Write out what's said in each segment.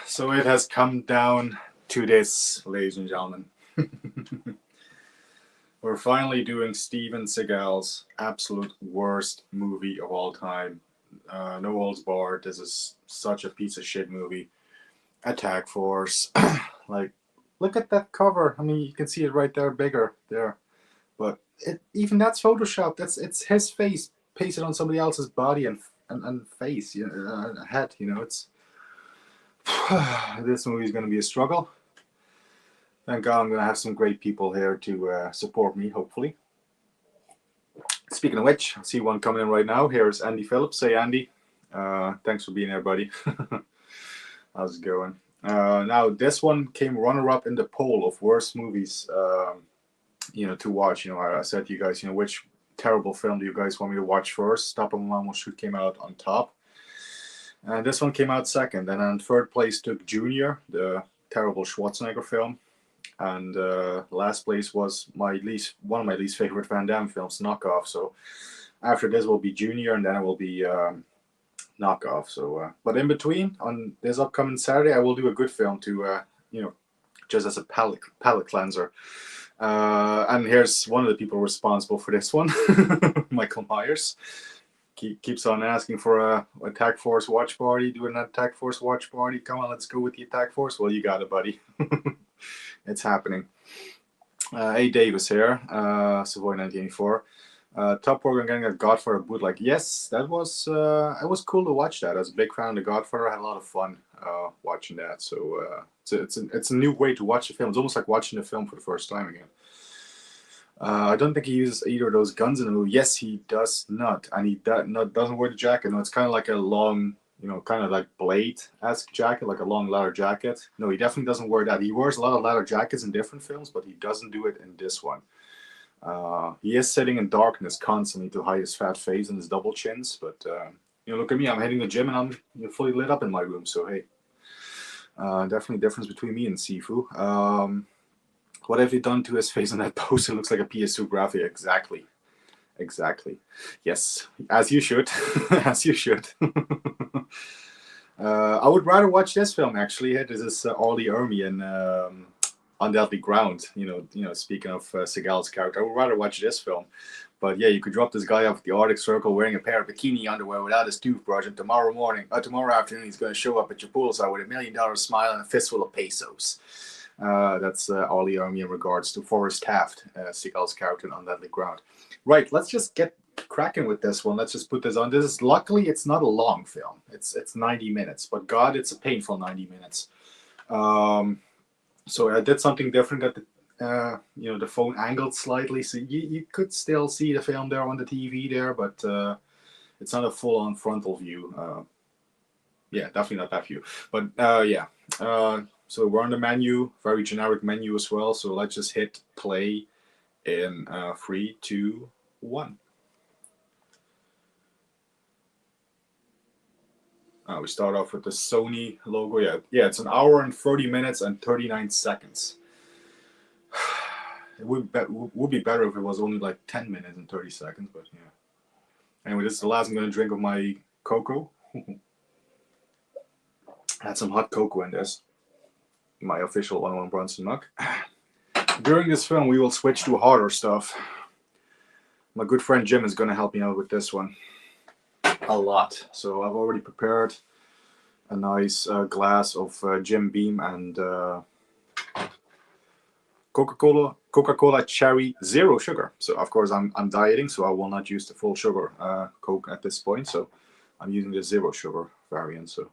So it has come down to this, ladies and gentlemen. We're finally doing Steven Seagal's absolute worst movie of all time. No holds barred. This is such a piece of shit movie. Attack Force. Like, look at that cover. I mean, you can see it right there, bigger there. But even that's photoshopped. It's his face pasted on somebody else's body and face, head. It's this movie is going to be a struggle. Thank God I'm going to have some great people here to support me, hopefully. Speaking of which, I see one coming in right now. Here's Andy Phillips. Hey, Andy. Thanks for being here, buddy. How's it going? Now, this one came runner-up in the poll of worst movies, to watch. I said to you guys, which terrible film do you guys want me to watch first? Stop and Mom Will Shoot came out on top. And this one came out second. And then third place took Junior, the terrible Schwarzenegger film. And last place was one of my least favorite Van Damme films, Knockoff. So after this will be Junior, and then it will be Knockoff. So, but in between, on this upcoming Saturday, I will do a good film to, just as a palate cleanser. And here's one of the people responsible for this one, Michael Myers. Keeps on asking for a Attack Force watch party. Do an Attack Force watch party. Come on, let's go with the Attack Force. Well, you got it, buddy. It's happening. A. Davis here, Savoy 1984. Top program getting a Godfather bootleg. Yes, that was it was cool to watch that. I was a big fan of the Godfather. I had a lot of fun watching that. So it's a new way to watch the film. It's almost like watching the film for the first time again. I don't think he uses either of those guns in the movie. Yes, he does not, and he doesn't wear the jacket. No, it's kind of like a long, kind of like Blade-esque jacket, like a long leather jacket. No, he definitely doesn't wear that. He wears a lot of leather jackets in different films, but he doesn't do it in this one. He is sitting in darkness constantly to hide his fat face and his double chins. But look at me. I'm hitting the gym and I'm fully lit up in my room. So hey, definitely a difference between me and Sifu. What have you done to his face on that poster? It looks like a PS2 graphic. Exactly. Yes, as you should. As you should. I would rather watch this film, actually. This is Ollie Ermy in On Deadly Ground. Speaking of Seagal's character, I would rather watch this film. But yeah, you could drop this guy off at the Arctic Circle wearing a pair of bikini underwear without his toothbrush, and tomorrow afternoon, he's going to show up at your poolside with $1 million smile and a fistful of pesos. That's Ollie Ermy in regards to Forrest Taft, Seagal's character on Deadly Ground. Right, let's just get cracking with this one. Let's just put this on. Luckily, it's not a long film. It's 90 minutes, but God, it's a painful 90 minutes. So I did something different. Got the phone angled slightly, so you could still see the film there on the TV there, but it's not a full-on frontal view. Yeah, definitely not that view. But yeah. So we're on the menu, very generic menu as well. So let's just hit play in 3, 2, 1. We start off with the Sony logo. Yeah, it's 1 hour and 30 minutes and 39 seconds. It would be better if it was only like 10 minutes and 30 seconds, but yeah. Anyway, this is the last I'm going to drink of my cocoa. Had some hot cocoa in this. My official 101 Brunson mug. During this film, we will switch to harder stuff. My good friend Jim is going to help me out with this one a lot. So I've already prepared a nice glass of Jim Beam and Coca-Cola Cherry Zero Sugar. So of course I'm dieting, so I will not use the full sugar Coke at this point. So I'm using the zero sugar variant. So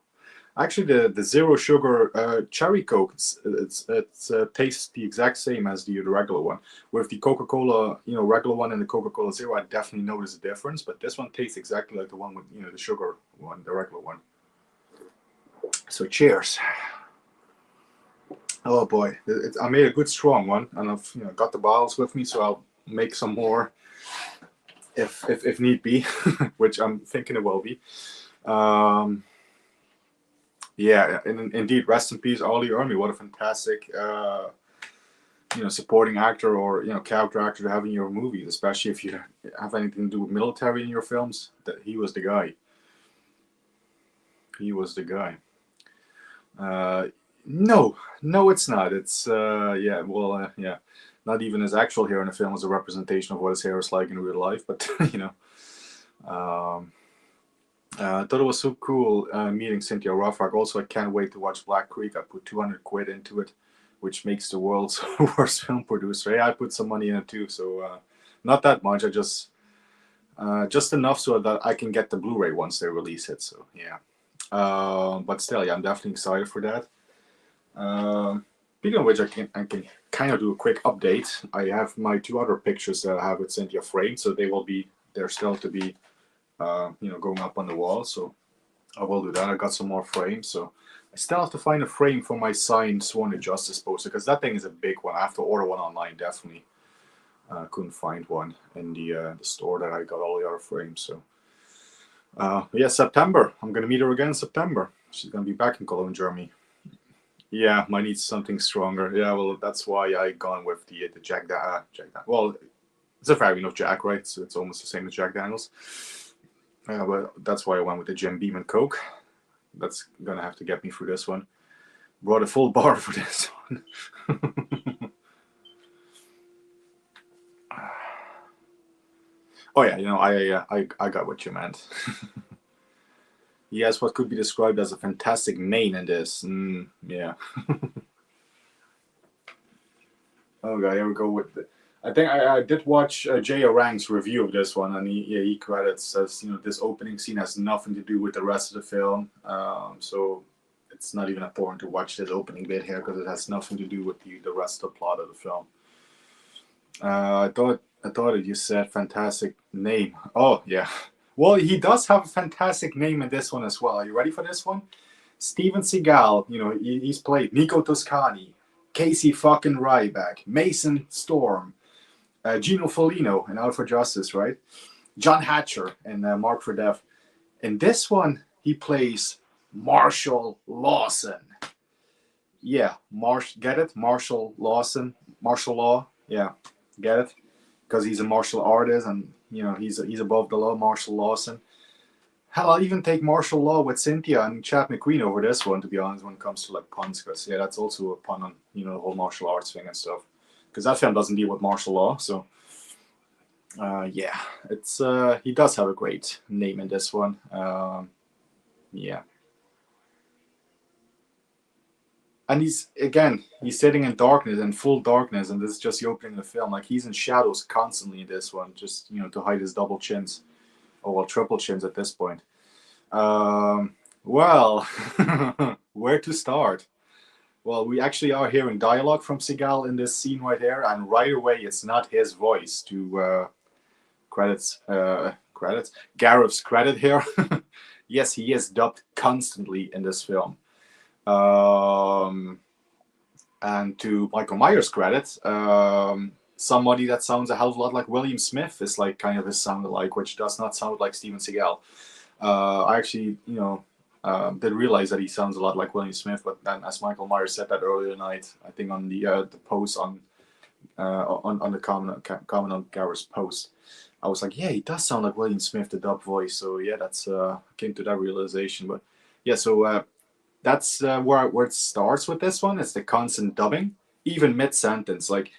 actually the zero sugar cherry Coke, it tastes the exact same as the regular one. With the Coca-Cola, regular one and the Coca-Cola Zero, I definitely notice a difference. But this one tastes exactly like the one with the sugar one, the regular one. So cheers. Oh boy, I made a good strong one, and I've got the bottles with me, so I'll make some more if need be, which I'm thinking it will be. Yeah, indeed, rest in peace, Ollie Ermy. What a fantastic supporting actor or character actor to have in your movies, especially if you have anything to do with military in your films. That he was the guy. He was the guy. No, it's not. It's yeah, well, yeah, not even his actual hair in the film is a representation of what his hair is like in real life. But I thought it was so cool meeting Cynthia Rothrock. Also, I can't wait to watch Black Creek. I put 200 quid into it, which makes the world's worst film producer. Yeah, I put some money in it too, so not that much. I just enough so that I can get the Blu-ray once they release it. So yeah, but still, yeah, I'm definitely excited for that. Speaking of which, I can kind of do a quick update. I have my 2 other pictures that I have with Cynthia framed, so they're still to be going up on the wall. So I will do that. I got some more frames, so I still have to find a frame for my signed Sworn to Justice poster, because that thing is a big one. I have to order one online, definitely. Couldn't find one in the store that I got all the other frames. So yeah, September. I'm gonna meet her again in September. She's gonna be back in Cologne, Germany. Yeah, might need something stronger. Yeah, well, that's why I gone with the Jack Daniels. Well, it's a variant of Jack, right? So it's almost the same as Jack Daniels. But that's why I went with the Jim Beam and Coke. That's gonna have to get me through this one. Brought a full bar for this one. Oh yeah, I got what you meant. Yes, what could be described as a fantastic name in this. Yeah. Okay, here we go with the. I think I did watch Jay Arang's review of this one, and he credits as this opening scene has nothing to do with the rest of the film, so it's not even important to watch this opening bit here because it has nothing to do with the rest of the plot of the film. I thought that you said fantastic name. Oh yeah, well he does have a fantastic name in this one as well. Are you ready for this one? Steven Seagal. He's played Nico Toscani, Casey fucking Ryback, Mason Storm. Gino Foligno in Out for Justice, right? John Hatcher in Mark for Death. In this one, he plays Marshall Lawson. Yeah, get it? Marshall Lawson, martial law. Yeah, get it? Because he's a martial artist, and he's above the law. Marshall Lawson. Hell, I'll even take martial law with Cynthia and Chad McQueen over this one, to be honest, when it comes to like puns, because yeah, that's also a pun on the whole martial arts thing and stuff. Because that film doesn't deal with martial law, so yeah, it's he does have a great name in this one. Yeah, and he's sitting in darkness, in full darkness, and this is just the opening of the film. Like he's in shadows constantly in this one, just to hide his double chins, or well, triple chins at this point. Well, where to start? Well, we actually are hearing dialogue from Seagal in this scene right here, and right away it's not his voice. To credits Gareth's credit here. Yes, he is dubbed constantly in this film. And to Michael Myers' credit, somebody that sounds a hell of a lot like William Smith is like kind of his sound alike, which does not sound like Steven Seagal. I actually, did realize that he sounds a lot like William Smith, but then as Michael Myers said that earlier tonight, I think on the post on the comment on Gareth's post, I was like, yeah, he does sound like William Smith, the dub voice. So yeah, that's came to that realization. But yeah, so that's where it starts with this one. It's the constant dubbing, even mid sentence. Like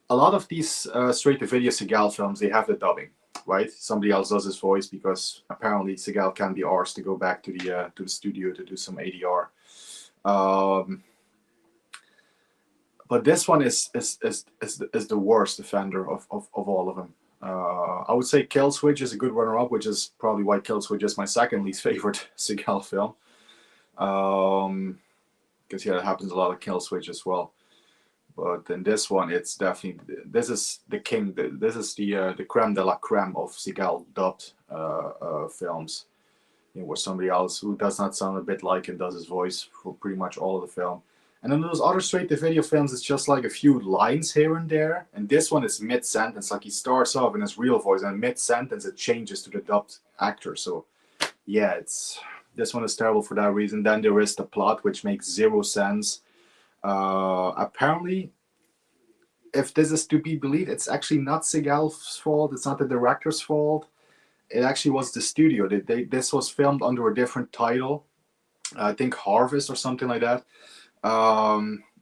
a lot of these straight to video Seagal films, they have the dubbing, right? Somebody else does his voice because apparently Seagal can't be arsed to go back to the studio to do some ADR. But this one is the worst offender of all of them. I would say Kill Switch is a good runner-up, which is probably why Kill Switch is my second least favorite Seagal film. Because yeah, it happens a lot of Kill Switch as well. But in this one, it's definitely, this is the king. This is the creme de la creme of Seagal dubbed films. You know, where somebody else who does not sound a bit like him does his voice for pretty much all of the film. And then those other straight-to-video films, it's just like a few lines here and there. And this one is mid-sentence, like he starts off in his real voice, and mid-sentence it changes to the dubbed actor. So, yeah, this one is terrible for that reason. Then there is the plot, which makes zero sense. Apparently, if this is to be believed, it's actually not Seagal's fault. It's not the director's fault. It actually was the studio. This was filmed under a different title. I think Harvest or something like that.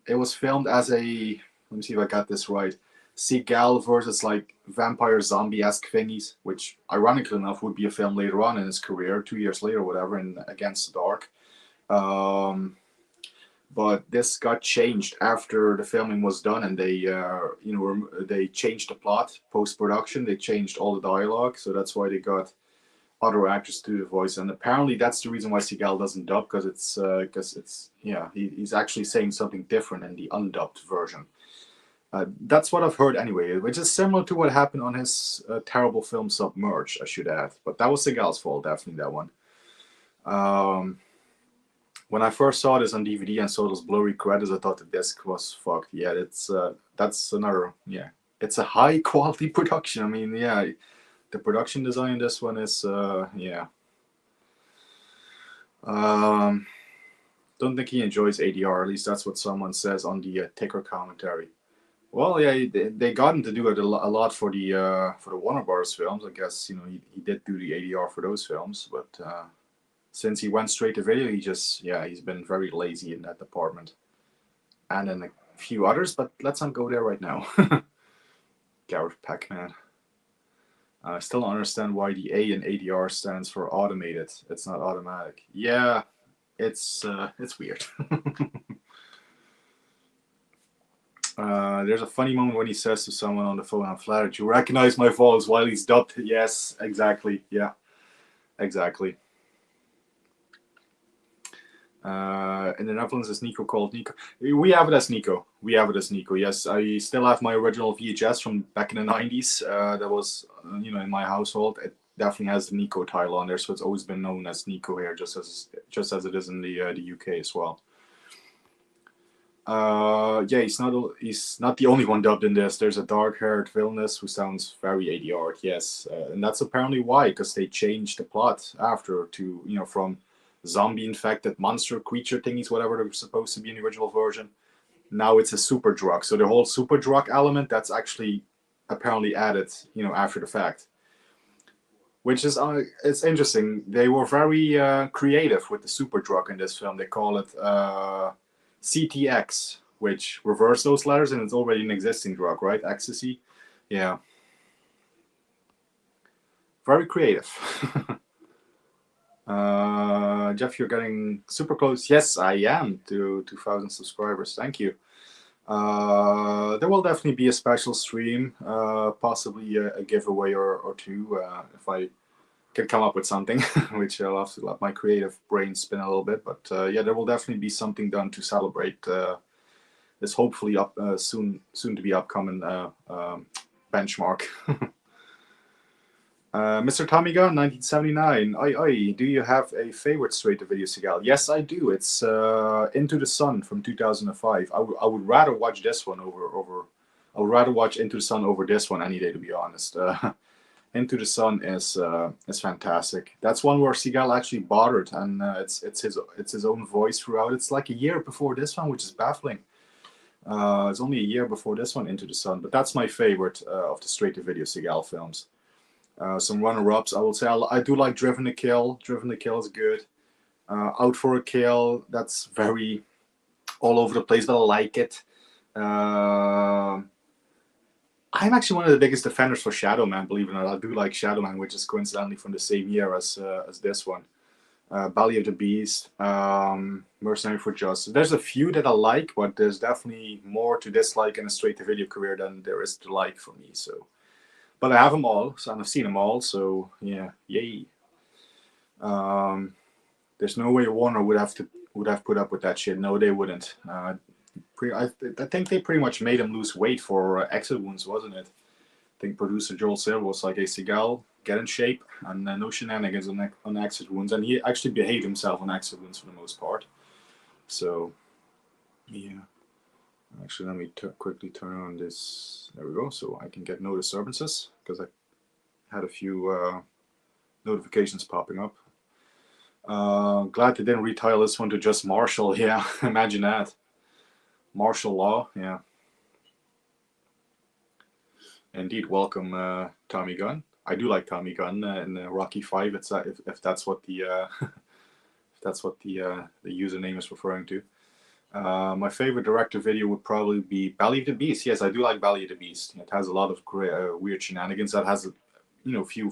It was filmed as a, let me see if I got this right, Seagal versus like vampire zombie-esque thingies, which ironically enough would be a film later on in his career, 2 years later or whatever, in Against the Dark. But this got changed after the filming was done, and they they changed the plot post-production. They changed all the dialogue, so that's why they got other actors to do the voice, and apparently that's the reason why Seagal doesn't dub, because it's he's actually saying something different in the undubbed version. That's what I've heard anyway, which is similar to what happened on his terrible film Submerged, I should add. But that was Seagal's fault, definitely that one. When I first saw this on DVD and saw those blurry credits, I thought the disc was fucked. Yeah, that's another, yeah. It's a high quality production. I mean, yeah. The production design in this one is, yeah. Don't think he enjoys ADR. At least that's what someone says on the ticker commentary. Well, yeah, they got him to do it a lot for the Warner Bros. Films. I guess he did do the ADR for those films, but since he went straight to video, he's been very lazy in that department, and in a few others. But let's not go there right now. Gareth Pac-Man. I still don't understand why the A in ADR stands for automated. It's not automatic. Yeah, it's weird. There's a funny moment when he says to someone on the phone, "I'm flattered you recognize my voice," while he's dubbed. Yes, exactly. Yeah, exactly. In the Netherlands, is Nico called Nico? We have it as Nico. Yes, I still have my original VHS from back in the 90s. That was, in my household. It definitely has the Nico title on there, so it's always been known as Nico here, just as it is in the UK as well. Yeah, he's not the only one dubbed in this. There's a dark-haired villainess who sounds very ADR. Yes, and that's apparently why, because they changed the plot after to from zombie-infected monster creature thingies, whatever they were supposed to be in the original version. Now it's a super drug. So the whole super drug element, that's actually apparently added, after the fact. Which is, it's interesting. They were very creative with the super drug in this film. They call it CTX, which reverse those letters, and it's already an existing drug, right? Ecstasy. Yeah. Very creative. Jeff, you're getting super close. Yes, I am to 2,000 subscribers. Thank you. There will definitely be a special stream, possibly a giveaway or two, if I can come up with something, which I'll have to let my creative brain spin a little bit. But yeah, there will definitely be something done to celebrate this hopefully soon to be upcoming benchmark. Mr. Tamiga, 1979. Do you have a favorite straight-to-video Seagal? Yes, I do. It's Into the Sun from 2005. I would rather watch this one over. I would rather watch Into the Sun over this one any day, to be honest. Into the Sun is fantastic. That's one where Seagal actually bothered, and it's his own voice throughout. It's like a year before this one, which is baffling. It's only a year before this one, Into the Sun, but that's my favorite of the straight-to-video Seagal films. Some runner-ups, I will say I do like Driven to Kill. Driven to Kill is good. Out for a Kill, that's very all over the place, but I like it. I'm actually one of the biggest defenders for Shadow Man, believe it or not. I do like Shadow Man, which is coincidentally from the same year as this one. Belly of the Beast, Mercenary for Justice. There's a few that I like, but there's definitely more to dislike in a straight-to-video career than there is to like for me. So, but I have them all, so I've seen them all. So yeah, yay. There's no way Warner would have put up with that shit. No, they wouldn't. I think they pretty much made him lose weight for Exit Wounds, wasn't it? I think producer Joel Silver was like, "Hey, Seagal, get in shape and no shenanigans on Exit Wounds," and he actually behaved himself on Exit Wounds for the most part. So, yeah. Actually, let me quickly turn on this. There we go. So I can get no disturbances because I had a few notifications popping up. Glad they didn't retitle this one to just martial. Yeah, imagine that. Martial law. Yeah. Indeed. Welcome, Tommy Gunn. I do like Tommy Gunn in Rocky 5. It's if that's what the if that's what the username is referring to. My favorite director video would probably be Belly of the Beast. Yes, I do like Belly of the Beast. It has a lot of great, weird shenanigans. That has few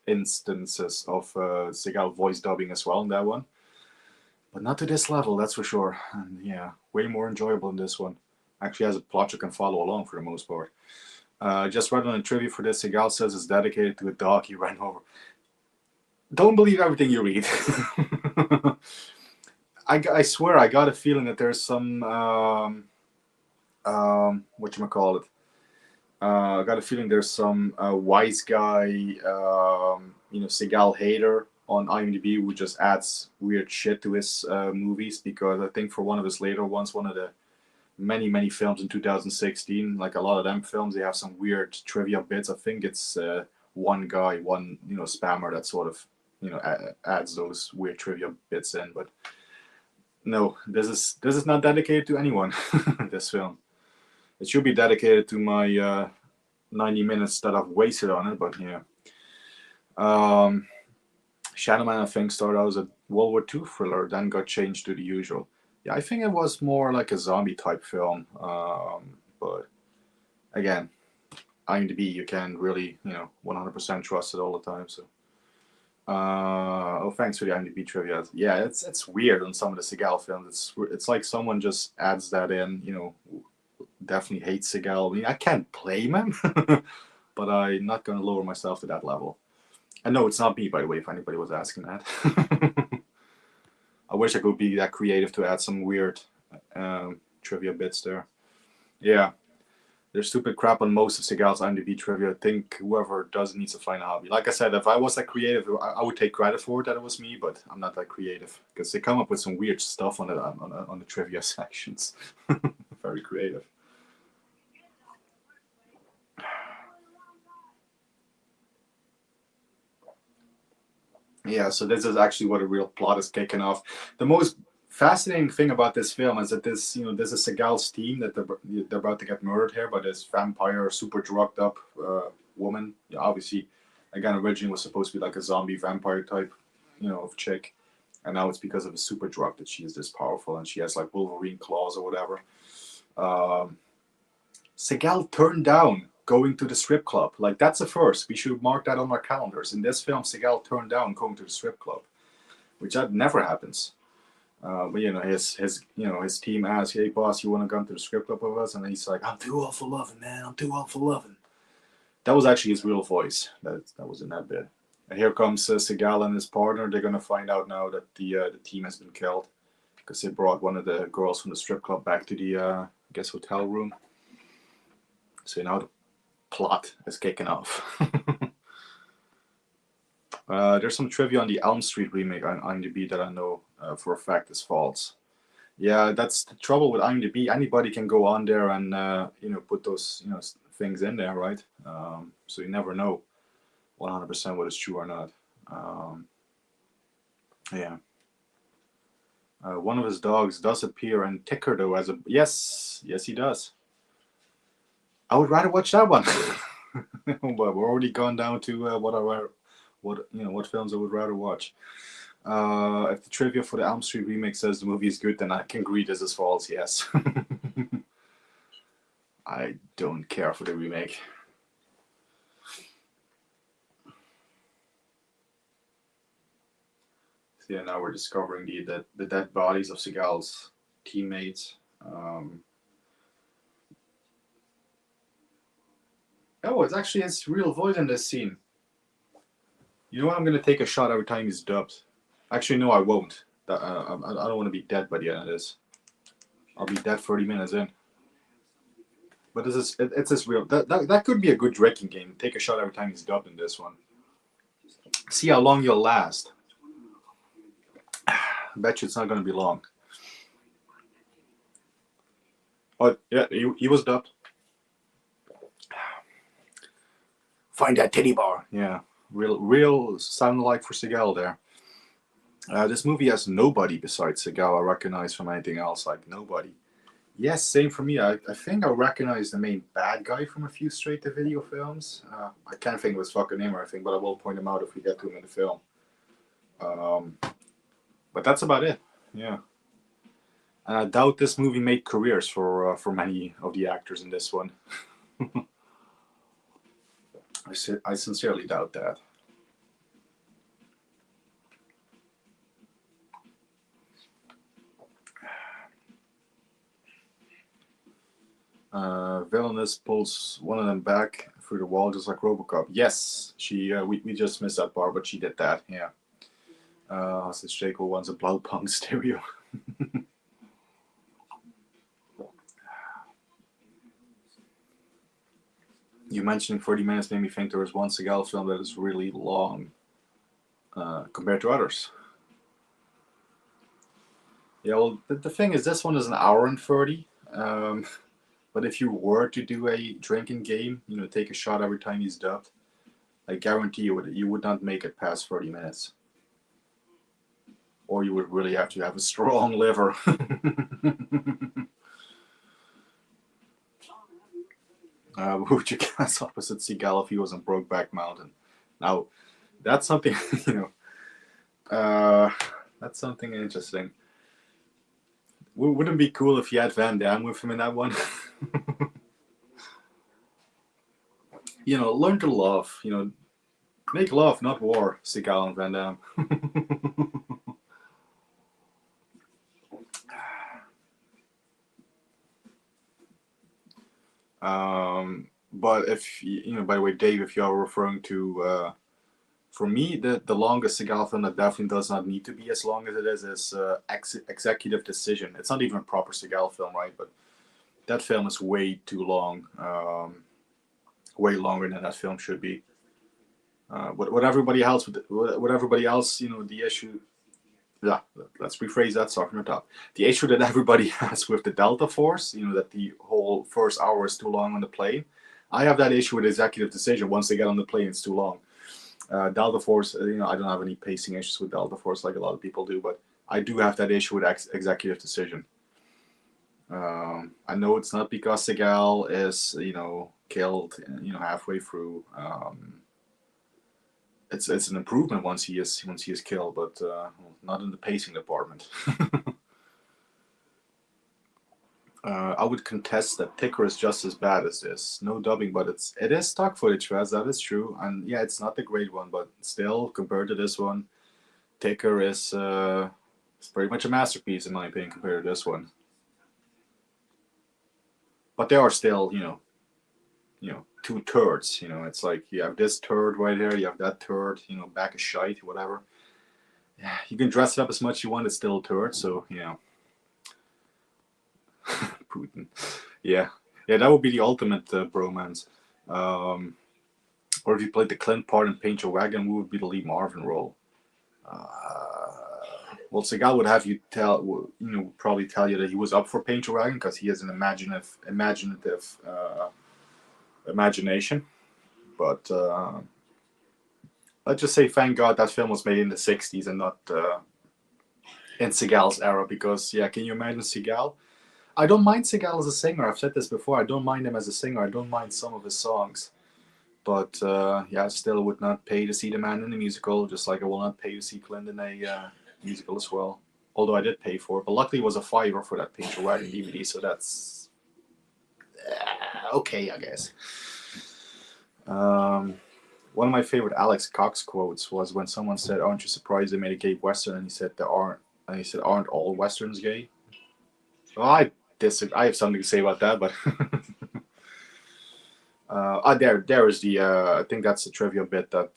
instances of Seagal voice dubbing as well in that one, but not to this level, that's for sure. And yeah, way more enjoyable in this one. Actually has a plot you can follow along for the most part. Just read on the trivia for this. Seagal says it's dedicated to a dog he ran over. Don't believe everything you read. I swear I got a feeling that there's some whatchamacallit. I got a feeling there's some wise guy, Seagal hater on IMDb who just adds weird shit to his movies, because I think for one of his later ones, one of the many films in 2016, like a lot of them films, they have some weird trivia bits. I think it's one guy, one spammer that sort of adds those weird trivia bits in, but no, this is not dedicated to anyone. This film. It should be dedicated to my 90 minutes that I've wasted on it, but yeah. Shadow Man, I think, started out as a World War II thriller, then got changed to the usual. Yeah, I think it was more like a zombie type film. But again, IMDb, you can't really 100% trust it all the time. So, thanks for the IMDb trivia. Yeah, it's weird on some of the Seagal films. It's like someone just adds that in. Definitely hates Seagal. I mean, I can't blame him, but I'm not going to lower myself to that level. And no, it's not me, by the way, if anybody was asking that. I wish I could be that creative to add some weird trivia bits there. Yeah, there's stupid crap on most of Seagal's IMDb trivia. I think whoever does needs to find a hobby. Like I said, if I was that creative, I would take credit for it that it was me, but I'm not that creative because they come up with some weird stuff on the trivia sections. Very creative. Yeah, so this is actually what a real plot is kicking off. The most fascinating thing about this film is that this is Seagal's team that they're about to get murdered here by this vampire, super drugged up woman. Yeah, obviously, again, originally was supposed to be like a zombie vampire type, of chick, and now it's because of a super drug that she is this powerful and she has like Wolverine claws or whatever. Seagal turned down going to the strip club. Like, that's a first. We should mark that on our calendars. In this film, Seagal turned down going to the strip club, which that never happens. But his team asks, "Hey boss, you want to come to the strip club with us?" And he's like, "I'm too old for loving, man. I'm too old for loving." That was actually his real voice. That was in that bit. And here comes Seagal and his partner. They're gonna find out now that the team has been killed because they brought one of the girls from the strip club back to the I guess hotel room. So now the plot is kicking off. There's some trivia on the Elm Street remake on IMDb that I know for a fact is false. Yeah, that's the trouble with IMDb. Anybody can go on there and put those things in there, right? So you never know 100% what is true or not. Yeah. One of his dogs does appear in Ticker though as a yes he does. I would rather watch that one. But we're already gone down to what films I would rather watch. If the trivia for the Elm Street remake says the movie is good, then I can agree this is false. Yes. I don't care for the remake. So yeah, now we're discovering the dead bodies of Seagal's teammates. Oh, it's actually his real voice in this scene. You know what? I'm gonna take a shot every time he's dubbed. Actually, no, I won't. I don't want to be dead by the end of this. I'll be dead 30 minutes in. But it's this real. That could be a good drinking game. Take a shot every time he's dubbed in this one. See how long you'll last. I bet you it's not going to be long. Oh, yeah, he was dubbed. Find that titty bar. Yeah, real sound like for Seagal there. This movie has nobody besides Seagal I recognize from anything else. Like nobody. Yes, same for me. I think I recognize the main bad guy from a few straight-to-video films. I can't think of his fucking name or anything, but I will point him out if we get to him in the film. But that's about it. Yeah. And I doubt this movie made careers for many of the actors in this one. I sincerely doubt that. Villainous pulls one of them back through the wall just like Robocop. Yes, she. We just missed that part, but she did that. Yeah. Since Jacob wants a Blaupunkt stereo. You mentioned 30 minutes made me think there was one Seagal film that is really long compared to others. Yeah, well, the thing is, this one is an hour and 30. But if you were to do a drinking game, take a shot every time he's dubbed, I guarantee you would not make it past 30 minutes. Or you would really have to have a strong liver. Who would you cast opposite Seagal if he was on Brokeback Mountain? Now, that's something, that's something interesting. Wouldn't it be cool if you had Van Damme with him in that one? Learn to love. Make love, not war, Seagal and Van Damme. But if by the way, Dave, if you are referring to, for me, the longest Seagal film that definitely does not need to be as long as it is Executive Decision. It's not even a proper Seagal film, right? But that film is way too long, way longer than that film should be. What everybody else, the issue. Yeah, let's rephrase that. Start from the top. The issue that everybody has with the Delta Force, that the whole first hour is too long on the plane. I have that issue with Executive Decision. Once they get on the plane, it's too long. Delta Force, I don't have any pacing issues with Delta Force like a lot of people do, but I do have that issue with Executive Decision. I know it's not because Seagal is, killed, halfway through. It's an improvement once he is killed, but not in the pacing department. I would contest that Ticker is just as bad as this. No dubbing, but it is stock footage, Faz. That is true, and yeah, it's not the great one, but still, compared to this one, Ticker is pretty much a masterpiece in my opinion compared to this one. But they are still, two turds. It's like you have this turd right here, you have that turd, back of shite, whatever. Yeah, you can dress it up as much as you want, it's still a turd. So Putin. Yeah, that would be the ultimate bromance. Or if you played the Clint part in Paint Your Wagon, who would be the Lee Marvin role? Well, Seagal would have you probably tell you that he was up for Paint Your Wagon because he has an imaginative imagination. But let's just say, thank God that film was made in the 60s and not in Seagal's era. Because, yeah, can you imagine Seagal? I don't mind Seagal as a singer. I've said this before. I don't mind him as a singer. I don't mind some of his songs. But, I still would not pay to see the man in the musical, just like I will not pay to see Clint in a musical as well. Although I did pay for it. But luckily it was a $5 for that Paint Your Wagon DVD, so that's okay, I guess. One of my favorite Alex Cox quotes was when someone said, "Aren't you surprised they made a gay western?" And he said, "There aren't." And he said, "Aren't all westerns gay?" Well, I disagree. I have something to say about that, but there is the. I think that's the trivia bit that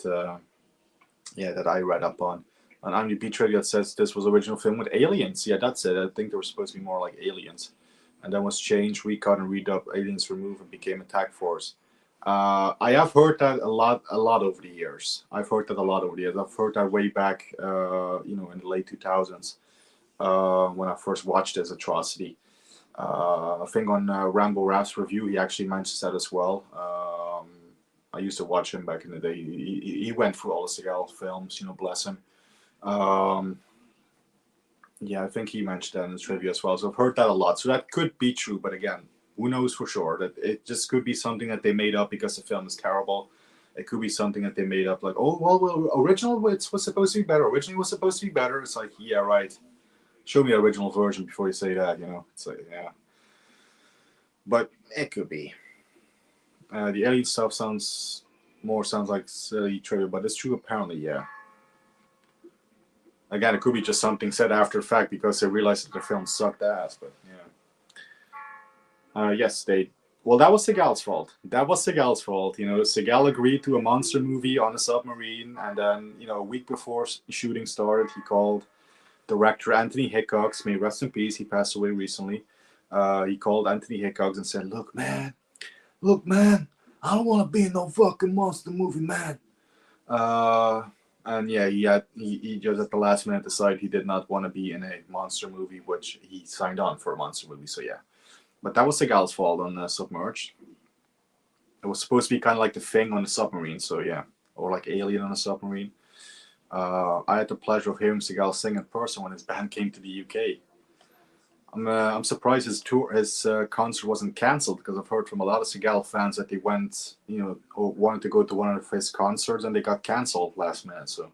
that I read up on IMDb trivia. That says this was original film with aliens. Yeah, that's it. I think they were supposed to be more like aliens, and then was changed, recut, and redubbed. Aliens removed and became Attack Force. I have heard that a lot over the years. I've heard that way back, in the late 2000s, when I first watched this atrocity. I think on Rambo Raph's review, he actually mentions that as well. I used to watch him back in the day. He went through all the Seagal films, bless him. I think he mentioned that in his trivia as well. So I've heard that a lot. So that could be true, but again, who knows for sure? That it just could be something that they made up because the film is terrible. It could be something that they made up, like, oh well, original was supposed to be better. Originally was supposed to be better. It's like, yeah, right. Show me the original version before you say that. It's like, yeah. But it could be. The alien stuff sounds like silly trivia, but it's true apparently. Yeah. Again, it could be just something said after the fact because they realized that the film sucked ass. But yeah. Yes, well, that was Seagal's fault. Seagal agreed to a monster movie on a submarine, and then, a week before shooting started, he called director Anthony Hickox, may rest in peace, he passed away recently. He called Anthony Hickox and said, Look, man, I don't want to be in no fucking monster movie, man. And yeah, he just at the last minute decided he did not want to be in a monster movie, which he signed on for a monster movie, so yeah. But that was Seagal's fault on Submerged. It was supposed to be kind of like The Thing on the submarine, so yeah. Or like Alien on a submarine. I had the pleasure of hearing Seagal sing in person when his band came to the UK. I'm surprised his concert wasn't cancelled, because I've heard from a lot of Seagal fans that they went, or wanted to go to one of his concerts and they got cancelled last minute. So,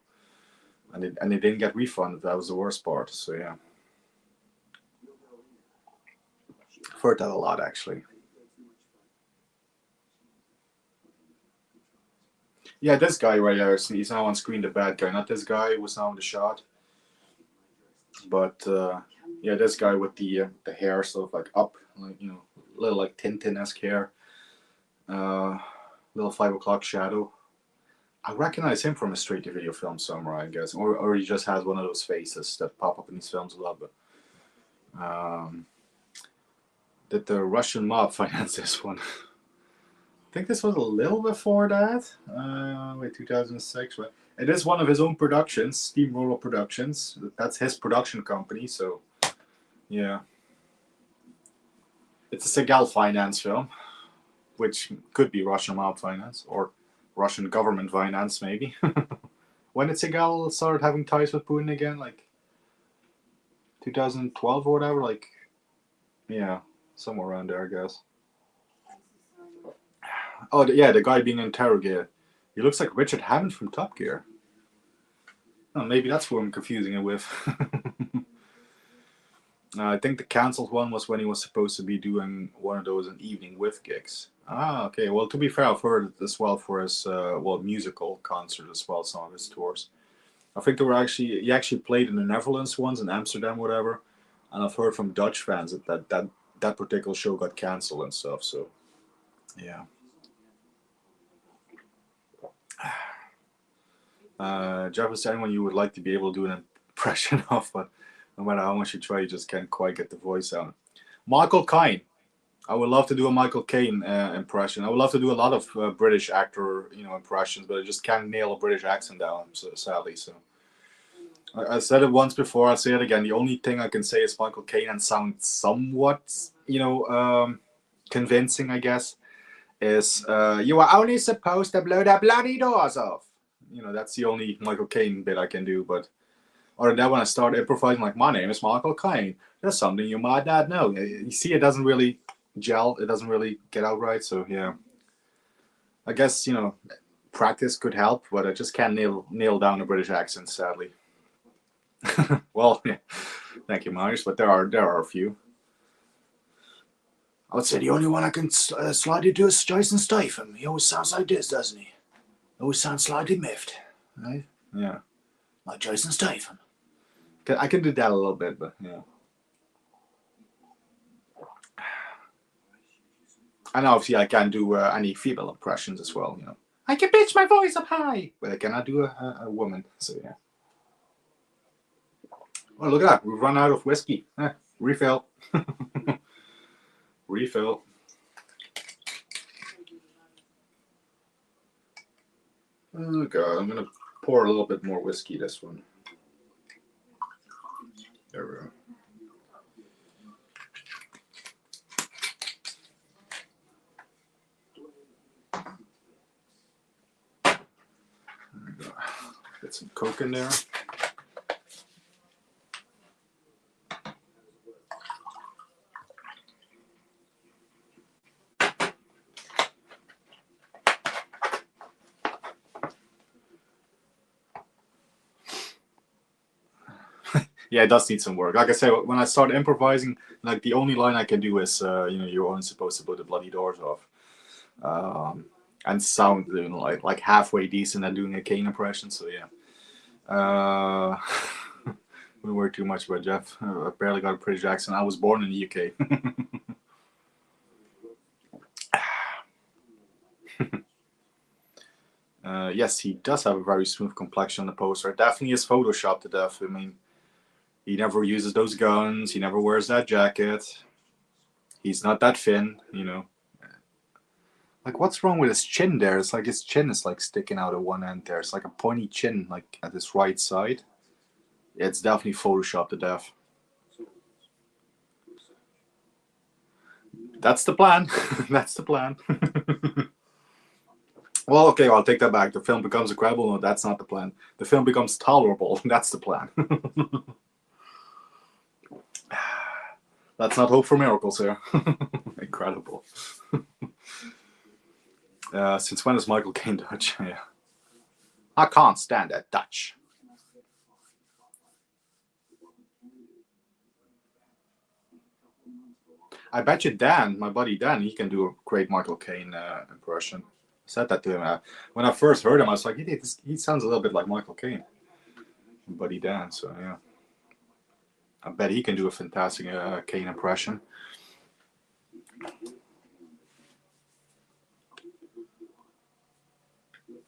and they didn't get refunded. That was the worst part. So yeah, I've heard that a lot actually. Yeah, this guy right there. He's now on screen. The bad guy, not this guy who was now in the shot, but. Yeah, this guy with the hair sort of like up, like, little like Tintin-esque hair, little 5 o'clock shadow. I recognize him from a straight-to-video film somewhere, I guess, or he just has one of those faces that pop up in these films a lot. But did the Russian mob finance this one? I think this was a little before that. 2006. But it is one of his own productions, Steamroller Productions. That's his production company, so. Yeah. It's a Seagal finance film, which could be Russian mob finance or Russian government finance, maybe. When did Seagal start having ties with Putin again? Like 2012 or whatever? Like, yeah, somewhere around there, I guess. Oh, yeah, the guy being interrogated. He looks like Richard Hammond from Top Gear. Oh, maybe that's who I'm confusing it with. I think the cancelled one was when he was supposed to be doing one of those evening with gigs. Ah, okay. Well, to be fair, I've heard it as well for his musical concert as well, some of his tours. I think he actually played in the Netherlands once, in Amsterdam, whatever. And I've heard from Dutch fans that particular show got cancelled and stuff. So, yeah. Jeff, is there anyone you would like to be able to do an impression of, but no matter how much you try, you just can't quite get the voice out. Michael Caine. I would love to do a Michael Caine impression. I would love to do a lot of British actor, impressions, but I just can't nail a British accent down, sadly. So I said it once before. I'll say it again. The only thing I can say is Michael Caine and sound somewhat, convincing, I guess, is you are only supposed to blow the bloody doors off. That's the only Michael Caine bit I can do, but. Or than that, when I start improvising, like, my name is Michael Caine. There's something you might not know. You see, it doesn't really gel. It doesn't really get out right. So, yeah. I guess, practice could help, but I just can't nail down a British accent, sadly. Well, yeah. Thank you, Myers, but there are a few. I would say the only one I can slide into is Jason Statham. He always sounds like this, doesn't he? always sound slightly miffed, right? Yeah. Like Jason Statham. I can do that a little bit, but yeah. And obviously I can do any female impressions as well, you know. I can pitch my voice up high, but I cannot do a woman, so yeah. Oh, look at that. We've run out of whiskey. Refill. Refill. Oh, God. I'm going to pour a little bit more whiskey this one. There we go. There we go. Get some Coke in there. Yeah, it does need some work. Like I said, when I start improvising, like the only line I can do is, you know, you're only supposed to blow the bloody doors off, and sound, you know, like halfway decent at doing a Kane impression. So yeah, we worry too much about Jeff. I barely got a British accent. I was born in the UK. Yes, he does have a very smooth complexion on the poster. It definitely is photoshopped to death. I mean, he never uses those guns. He never wears that jacket. He's not that thin, you know. Like, what's wrong with his chin there? It's like his chin is like sticking out at one end there. It's like a pointy chin, like at his right side. It's definitely photoshopped to death. That's the plan. That's the plan. Well, okay, I'll take that back. The film becomes incredible. No, that's not the plan. The film becomes tolerable. That's the plan. Let's not hope for miracles here. Incredible. Since when is Michael Caine Dutch? Yeah. I can't stand that Dutch. I bet you Dan, my buddy Dan, he can do a great Michael Caine impression. I said that to him. When I first heard him, I was like, he sounds a little bit like Michael Caine. Buddy Dan, so yeah. I bet he can do a fantastic Caine impression.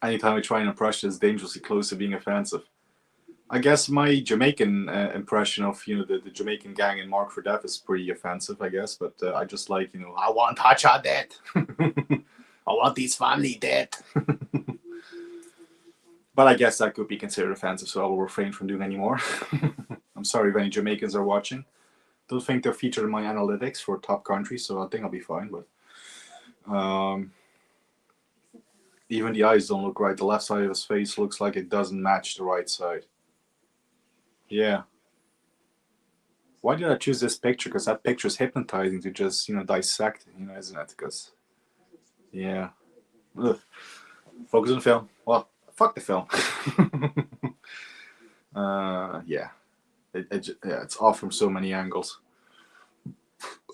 Anytime I try an impression, it's dangerously close to being offensive. I guess my Jamaican impression of, you know, the Jamaican gang in Mark for Death is pretty offensive, I guess. But I just like, you know, I want Hacha dead. I want these family dead. But I guess that could be considered offensive, so I will refrain from doing any more. I'm sorry if any Jamaicans are watching. Don't think they're featured in my analytics for top countries, so I think I'll be fine. But even the eyes don't look right. The left side of his face looks like it doesn't match the right side. Yeah. Why did I choose this picture? Because that picture is hypnotizing to just, you know, dissect, you know, isn't it? Because, yeah. Ugh. Focus on the film. Well, fuck the film. Yeah. It's off from so many angles.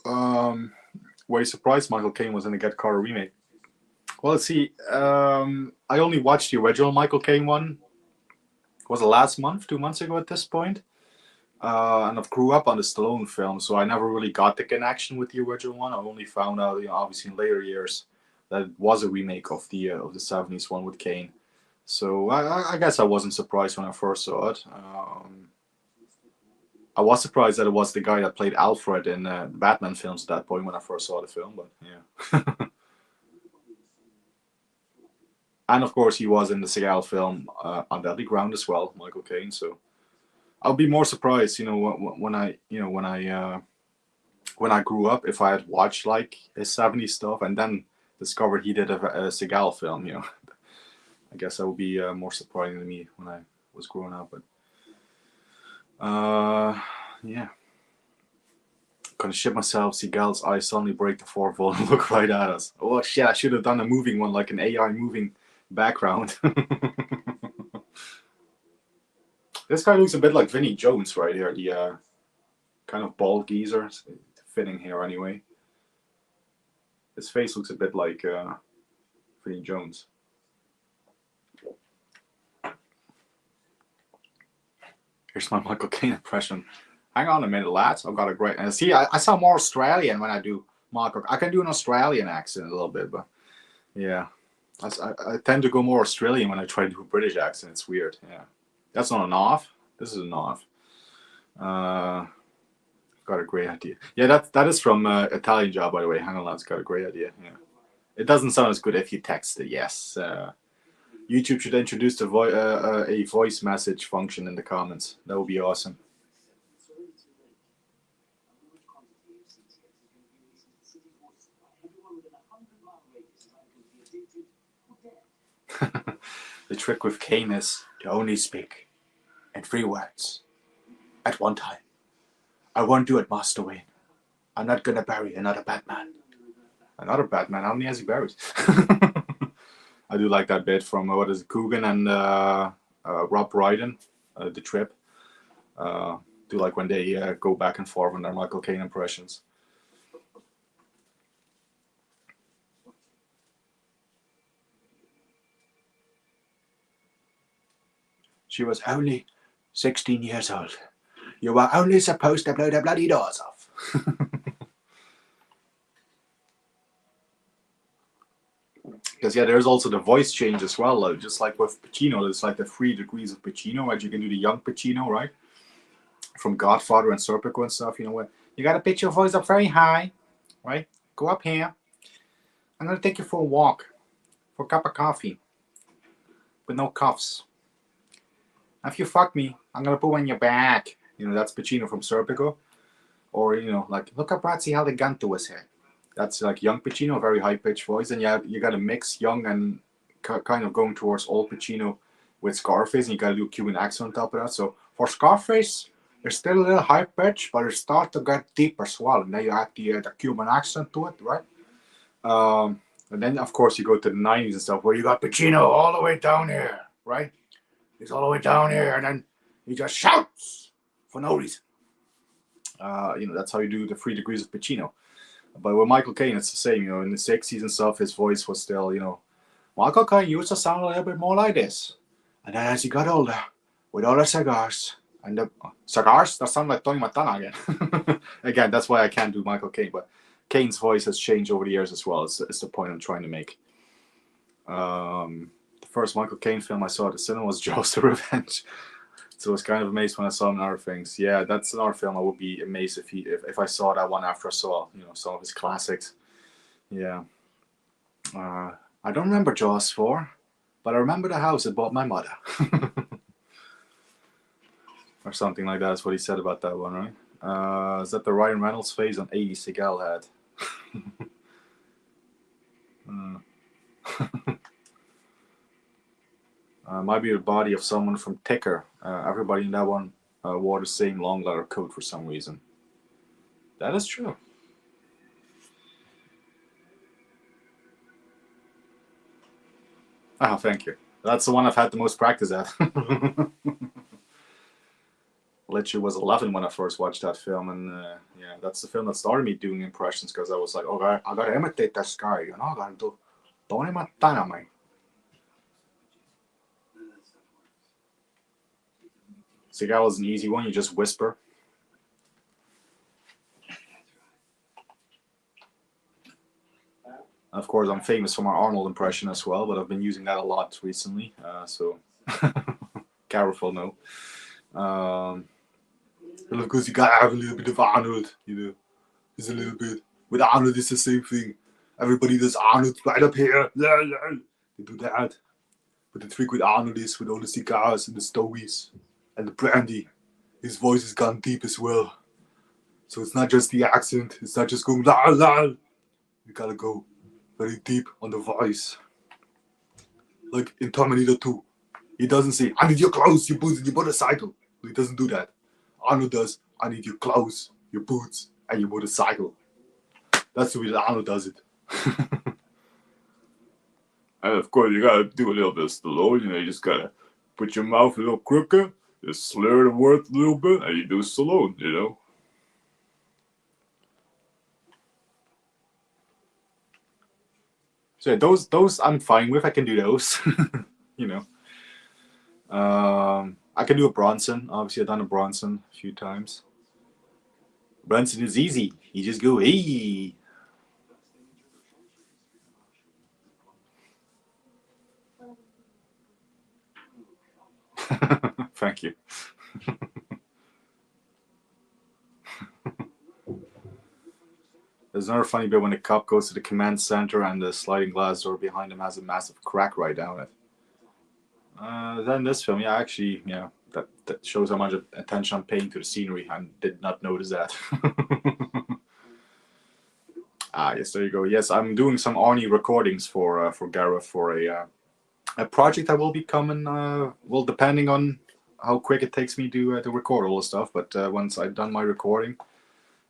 Were you surprised Michael Caine was in the Get Carter remake? Well, let's see. I only watched the original Michael Caine one. Was it last month, 2 months ago at this point? And I've grew up on the Stallone film, so I never really got the connection with the original one. I only found out, you know, obviously in later years, that it was a remake of the '70s one with Caine. So I guess I wasn't surprised when I first saw it. I was surprised that it was the guy that played Alfred in the Batman films at that point when I first saw the film, but yeah. And of course, he was in the Seagal film On Deadly Ground as well, Michael Caine. So I'll be more surprised, you know, when I grew up, if I had watched like his '70s stuff and then discovered he did a Seagal film, you know. I guess that would be more surprising to me when I was growing up. But yeah. Gonna shit myself. Seagal's eyes suddenly break the fourth wall and look right at us. Oh shit! I should have done a moving one, like an AI moving background. This guy looks a bit like Vinnie Jones right here. The kind of bald geezer, fitting here anyway. His face looks a bit like Vinnie Jones. Here's my Michael Caine impression. Hang on a minute, lads. I've got a great. See, I sound more Australian when I do Michael. I can do an Australian accent a little bit, but yeah, I tend to go more Australian when I try to do a British accent. It's weird. Yeah, that's not an off. This is an off. Got a great idea. Yeah, that is from Italian Job, by the way. Hang on, lads. Got a great idea. Yeah, it doesn't sound as good if you text it. Yes. YouTube should introduce a voice message function in the comments. That would be awesome. The trick with Caine is to only speak in 3 words at one time. I won't do it, Master Wayne. I'm not gonna bury another Batman. Another Batman? How many has he buried? I do like that bit from what is it, Coogan and Rob Brydon, The Trip. Do like when they go back and forth on their Michael Caine impressions. She was only 16 years old. You were only supposed to blow the bloody doors off. Because yeah, there's also the voice change as well. Just like with Pacino, there's like the 3 degrees of Pacino, right? You can do the young Pacino, right? From Godfather and Serpico and stuff, you know what? You gotta pitch your voice up very high, right? Go up here. I'm gonna take you for a walk, for a cup of coffee, with no cuffs. If you fuck me, I'm gonna put on your back. You know, that's Pacino from Serpico. Or, you know, like, look up, Brat, see how the gun to his head. That's like young Pacino, very high-pitched voice. And you got to mix young and kind of going towards old Pacino with Scarface. And you got to do a Cuban accent on top of that. So for Scarface, there's still a little high-pitch, but it starts to get deeper as well. And then you add the Cuban accent to it, right? And then, of course, you go to the 90s and stuff where you got Pacino all the way down here, right? He's all the way down here. And then he just shouts for no reason. You know, that's how you do the 3 degrees of Pacino. But with Michael Caine, it's the same. You know, in the 60s and stuff, his voice was still, you know, Michael Caine used to sound a little bit more like this. And then as he got older, with all the cigars and the cigars, that sound like Tony Montana again. Again, that's why I can't do Michael Caine. But Caine's voice has changed over the years as well. It's the point I'm trying to make. The first Michael Caine film I saw at the cinema was Jaws: The Revenge. So I was kind of amazed when I saw him in other things. Yeah, that's another film I would be amazed if I saw that one after I saw, you know, some of his classics. Yeah. I don't remember Jaws 4, but I remember the house I bought my mother. Or something like that is what he said about that one, right? Is that the Ryan Reynolds face on 80 Seagal had? Might be the body of someone from Ticker. Everybody in that one wore the same long leather coat for some reason. That is true. Oh, thank you. That's the one I've had the most practice at. Literally was 11 when I first watched that film, and yeah, that's the film that started me doing impressions because I was like, oh, I gotta imitate this guy, you know, I gotta do Tony Montana, man. Seagal is an easy one. You just whisper. Of course, I'm famous for my Arnold impression as well, but I've been using that a lot recently. So careful, no. Because you gotta have a little bit of Arnold, you know. Just a little bit. With Arnold, it's the same thing. Everybody does Arnold right up here. They do that. But the trick with Arnold is with all the cigars and the stogies and the brandy, his voice has gone deep as well. So it's not just the accent, it's not just going la la. You gotta go very deep on the voice. Like in Terminator 2, he doesn't say, I need your clothes, your boots, and your motorcycle. He doesn't do that. Arnold does, I need your clothes, your boots, and your motorcycle. That's the way that Arnold does it. And of course, you gotta do a little bit of Stallone, you know, you just gotta put your mouth a little quicker, just slur the words a little bit, and you do Stallone, you know. So those I'm fine with. I can do those, you know. I can do a Bronson. Obviously, I've done a Bronson a few times. Bronson is easy. You just go, hey. Thank you. There's another funny bit when the cop goes to the command center and the sliding glass door behind him has a massive crack right down it. Then this film, yeah, actually, yeah, that shows how much attention I'm paying to the scenery. I did not notice that. Yes, there you go. Yes, I'm doing some Arnie recordings for Gareth for a project that will be coming. Well, depending on how quick it takes me to record all the stuff. But once I've done my recording,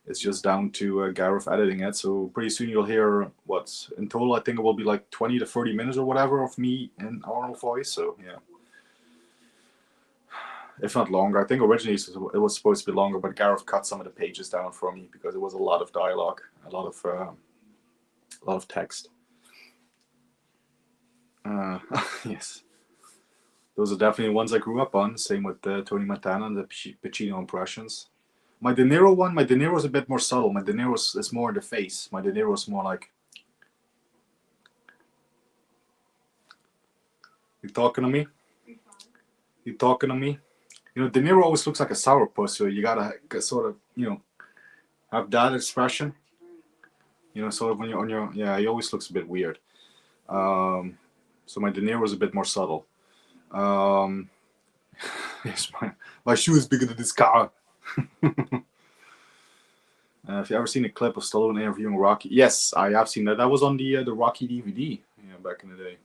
it's just down to Gareth editing it. So pretty soon you'll hear what's in total. I think it will be like 20 to 30 minutes or whatever of me in Arnold voice. So yeah. If not longer. I think originally it was supposed to be longer, but Gareth cut some of the pages down for me because it was a lot of dialogue, a lot of text. Yes, those are definitely ones I grew up on. Same with Tony Montana and the Pacino impressions. My De Niro is a bit more subtle. My De Niro is more in the face. My De Niro is more like, "You talking to me? You talking to me?" You know, De Niro always looks like a sourpuss, so you gotta sort of, have that expression. Sort of when you're on your, yeah, he always looks a bit weird. So my De Niro is a bit more subtle. Yes, my shoe is bigger than this car. Have you ever seen a clip of Stallone interviewing Rocky? Yes, I have seen that. That was on the Rocky DVD back in the day.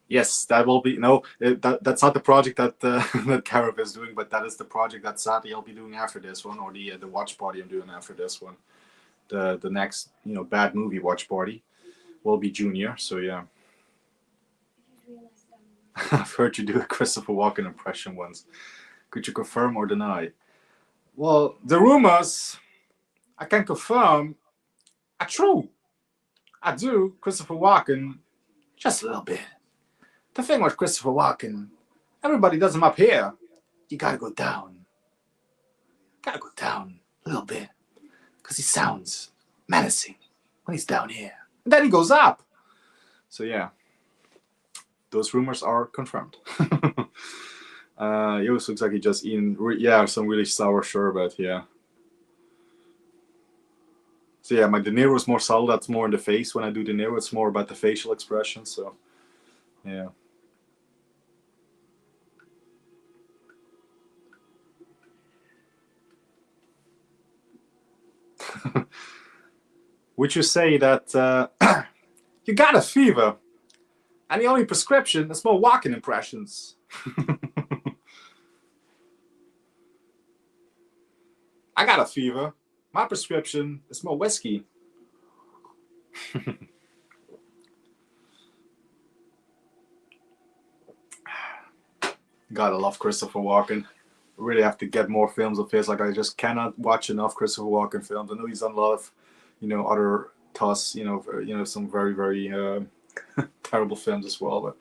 Yes, that will be that's not the project that that Gareth is doing, but that is the project that sadly I'll be doing after this one, or the watch party I'm doing after this one. The next bad movie watch party will be Junior. So yeah, I've heard you do a Christopher Walken impression once. Could you confirm or deny? Well, the rumors I can confirm are true. I do Christopher Walken just a little bit. The thing with Christopher Walken, everybody does him up here. You gotta go down. Gotta go down a little bit. Because he sounds menacing when he's down here. And then he goes up. So yeah, those rumors are confirmed. He always looks like he just eaten, some really sour sherbet, yeah. So yeah, my De Niro is more subtle. That's more in the face. When I do De Niro, it's more about the facial expression. So yeah. Would you say that you got a fever and the only prescription is more Walken impressions? I got a fever. My prescription is more whiskey. Gotta love Christopher Walken. Really have to get more films of his. Like, I just cannot watch enough Christopher Walken films. I know he's done a lot of, other toss, some very, very terrible films as well. But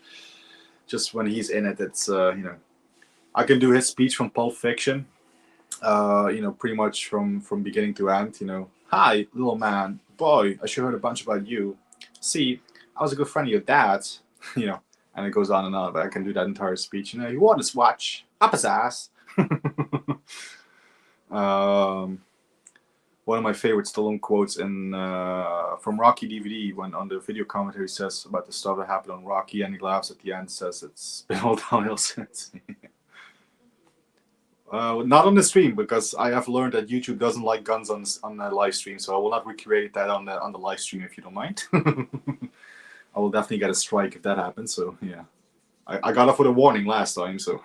just when he's in it, it's I can do his speech from Pulp Fiction. Pretty much from beginning to end. Hi, little man, boy, I sure heard a bunch about you. See, I was a good friend of your dad's. And it goes on and on. But I can do that entire speech. He wore this watch up his ass. One of my favorite Stallone quotes from Rocky DVD, when on the video commentary says about the stuff that happened on Rocky, and he laughs at the end, says it's been all downhill since. Not on the stream, because I have learned that YouTube doesn't like guns on the live stream, so I will not recreate that on the live stream if you don't mind. I will definitely get a strike if that happens. So yeah, I got off with a warning last time. So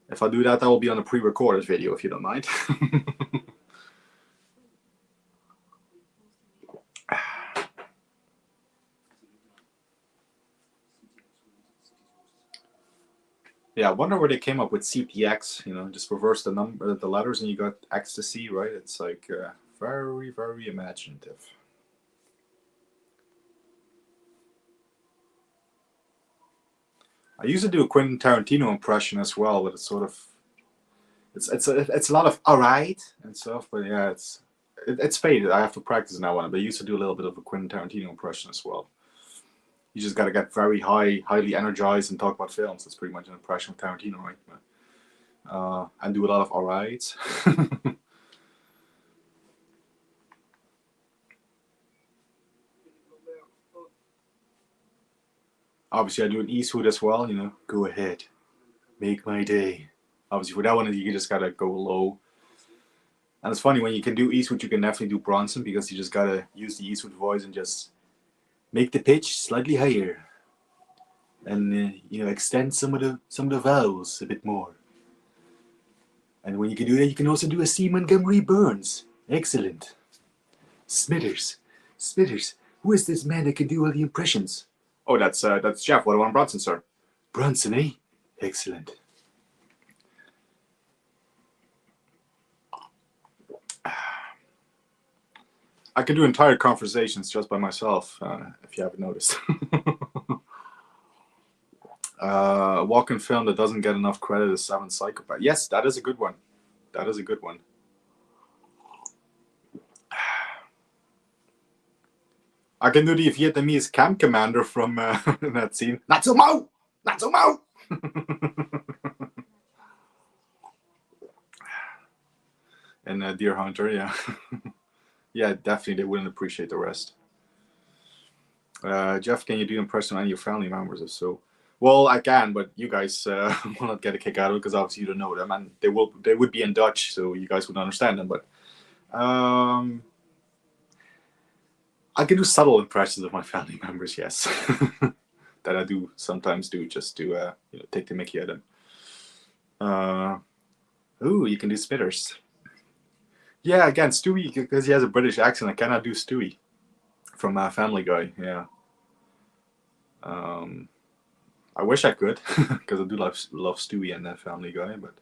if I do that, I will be on a pre-recorded video if you don't mind. Yeah, I wonder where they came up with CPX. Just reverse the letters, and you got ecstasy, right? It's like very, very imaginative. I used to do a Quentin Tarantino impression as well, but it's sort of it's a lot of alright and stuff. But yeah, it's faded. I have to practice now on it. But I used to do a little bit of a Quentin Tarantino impression as well. You just got to get very highly energized and talk about films. That's pretty much an impression of Tarantino, right? And do a lot of alright. Obviously, I do an Eastwood as well. You know, go ahead, make my day. Obviously, for that one, you just gotta go low. And it's funny when you can do Eastwood, you can definitely do Bronson because you just gotta use the Eastwood voice and just make the pitch slightly higher, and extend some of the vowels a bit more. And when you can do that, you can also do a C. Montgomery Burns. Excellent. Smithers. Who is this man that can do all the impressions? Oh, that's Jeff. What about Bronson, sir? Bronson, eh? Excellent. I can do entire conversations just by myself, if you haven't noticed. Walk-in film that doesn't get enough credit is Seven Psychopaths. Yes, that is a good one. That is a good one. I can do the Vietnamese camp commander from that scene. Not so mo! Not so mo! And Deer Hunter, yeah. Yeah, definitely they wouldn't appreciate the rest. Jeff, can you do an impression on your family members or so? Well, I can, but you guys will not get a kick out of it because obviously you don't know them, and they would be in Dutch, so you guys would understand them. But I can do subtle impressions of my family members, yes, that I do sometimes do just to take the mickey out of them. Ooh, you can do Smithers. Yeah, again, Stewie, because he has a British accent, I cannot do Stewie from Family Guy. Yeah. I wish I could, because I do love Stewie and that Family Guy, but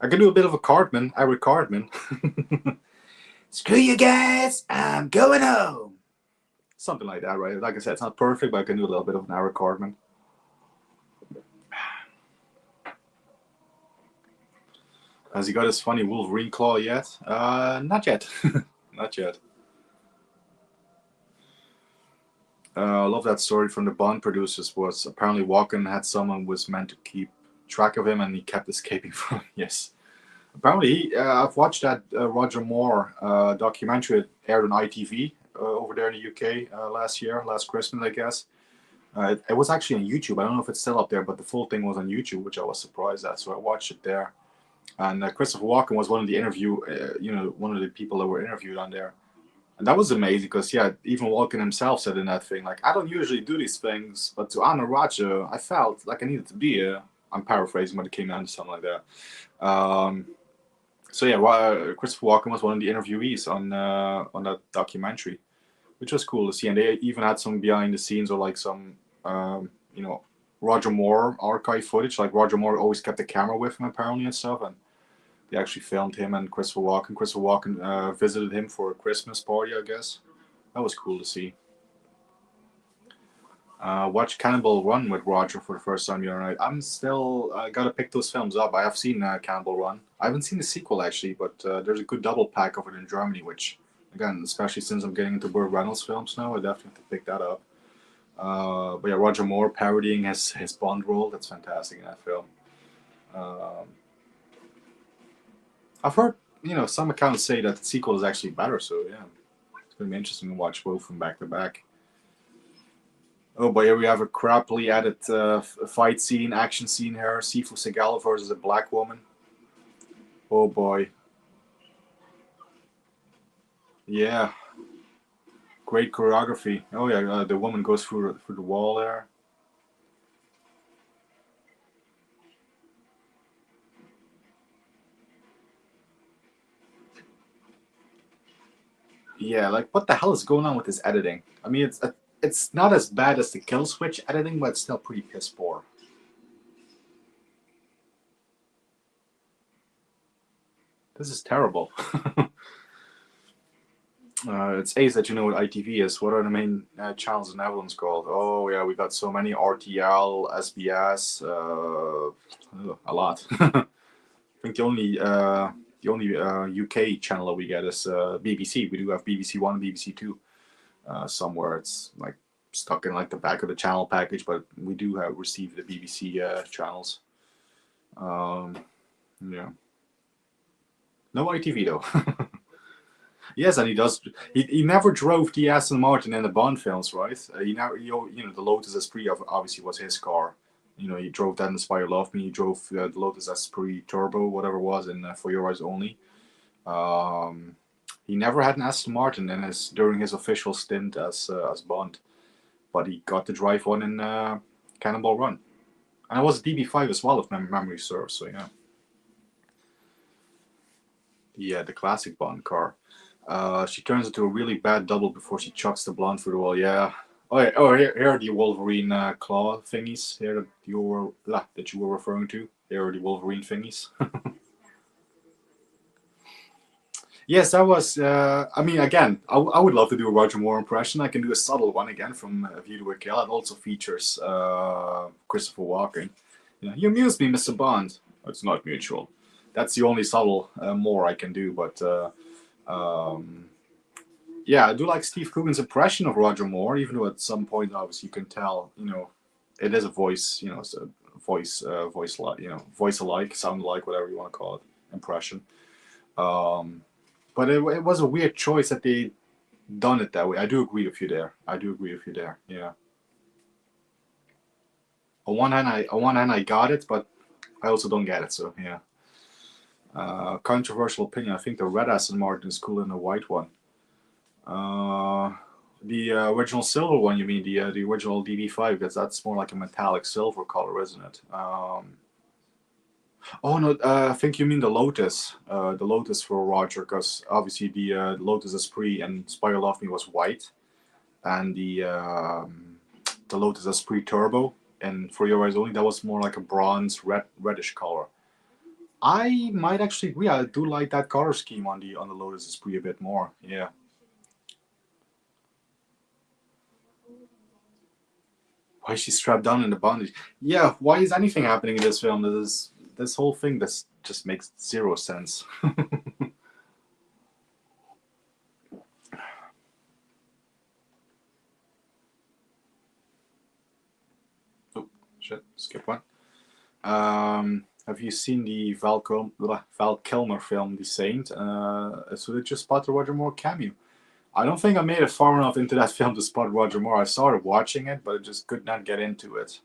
I can do a bit of a Cartman, Eric Cartman. Screw you guys, I'm going home. Something like that, right? Like I said, it's not perfect, but I can do a little bit of an Eric Cartman. Has he got his funny Wolverine claw yet? Not yet. Not yet. I love that story from the Bond producers. Was apparently Walken had someone was meant to keep track of him, and he kept escaping from him. Yes. Apparently, I've watched that Roger Moore documentary. It aired on ITV over there in the UK last Christmas, I guess. It was actually on YouTube. I don't know if it's still up there, but the full thing was on YouTube, which I was surprised at. So I watched it there. And Christopher Walken was one of the people that were interviewed on there. And that was amazing because, yeah, even Walken himself said in that thing, like, I don't usually do these things, but to honor Roger, I felt like I needed to be here. I'm paraphrasing, but it came down to something like that. So yeah, Christopher Walken was one of the interviewees on that documentary, which was cool to see. And they even had some behind the scenes or like some, Roger Moore archive footage. Like Roger Moore always kept the camera with him apparently and stuff, and they actually filmed him and Christopher Walken. Christopher Walken visited him for a Christmas party, I guess. That was cool to see. Watch Cannonball Run with Roger for the first time the other night. I'm still gotta pick those films up. I have seen Cannonball Run. I haven't seen the sequel actually, but there's a good double pack of it in Germany, which, again, especially since I'm getting into Burt Reynolds films now, I definitely have to pick that up. But yeah, Roger Moore parodying his Bond role, that's fantastic in that film. I've heard, some accounts say that the sequel is actually better, so yeah, it's going to be interesting to watch both of them back to back. Oh boy, here we have a crappily added fight scene, action scene here. Seagal versus a black woman. Oh boy. Yeah. Great choreography. Oh yeah, the woman goes through the wall there. Yeah, like what the hell is going on with this editing? I mean, it's not as bad as the kill switch editing, but it's still pretty piss poor. This is terrible. It's Ace that you know what ITV is. What are the main channels in Netherlands called? Oh yeah, we got so many: RTL, SBS, a lot. I think the only UK channel that we get is BBC. We do have BBC One, BBC Two. Somewhere it's like stuck in like the back of the channel package, but we do have receive the BBC channels. Yeah, no ITV though. Yes, and he does. He never drove the Aston Martin in the Bond films, right? He never, the Lotus Esprit obviously was his car. He drove that in Inspire Love Me. He drove the Lotus Esprit Turbo, whatever it was, in For Your Eyes Only. He never had an Aston Martin during his official stint as Bond, but he got to drive one in Cannonball Run, and it was a DB5 as well, if memory serves. So yeah, the classic Bond car. She turns into a really bad double before she chucks the blonde through the wall. Yeah. Here are the Wolverine claw thingies here that you were referring to. Here are the Wolverine thingies. Yes, that was. I mean, again, I would love to do a Roger Moore impression. I can do a subtle one again from View to a Kill. It also features Christopher Walken. You amuse me, Mr. Bond. It's not mutual. That's the only subtle Moore I can do, but. Yeah, I do like Steve Coogan's impression of Roger Moore, even though at some point, obviously, you can tell, it is a voice, it's a voice alike, sound alike, whatever you want to call it, impression. But it was a weird choice that they done it that way. I do agree with you there. Yeah. On one hand, I got it, but I also don't get it. So yeah. Controversial opinion. I think the red Aston Martin is cooler than the white one. The original silver one, you mean the original DB5? Because that's more like a metallic silver color, isn't it? Oh no, I think you mean the Lotus. The Lotus for Roger, because obviously the Lotus Esprit and Inspire Love Me was white, and the Lotus Esprit Turbo and For Your Eyes Only, that was more like a bronze reddish color. I might actually agree. I do like that color scheme on the Lotus Esprit a bit more. Yeah. Why is she strapped down in the bondage? Yeah. Why is anything happening in this film? This whole thing just makes zero sense. Oh shit! Skip one. Have you seen the Val Kilmer film, The Saint? So did you spot the Roger Moore cameo? I don't think I made it far enough into that film to spot Roger Moore. I started watching it, but I just could not get into it.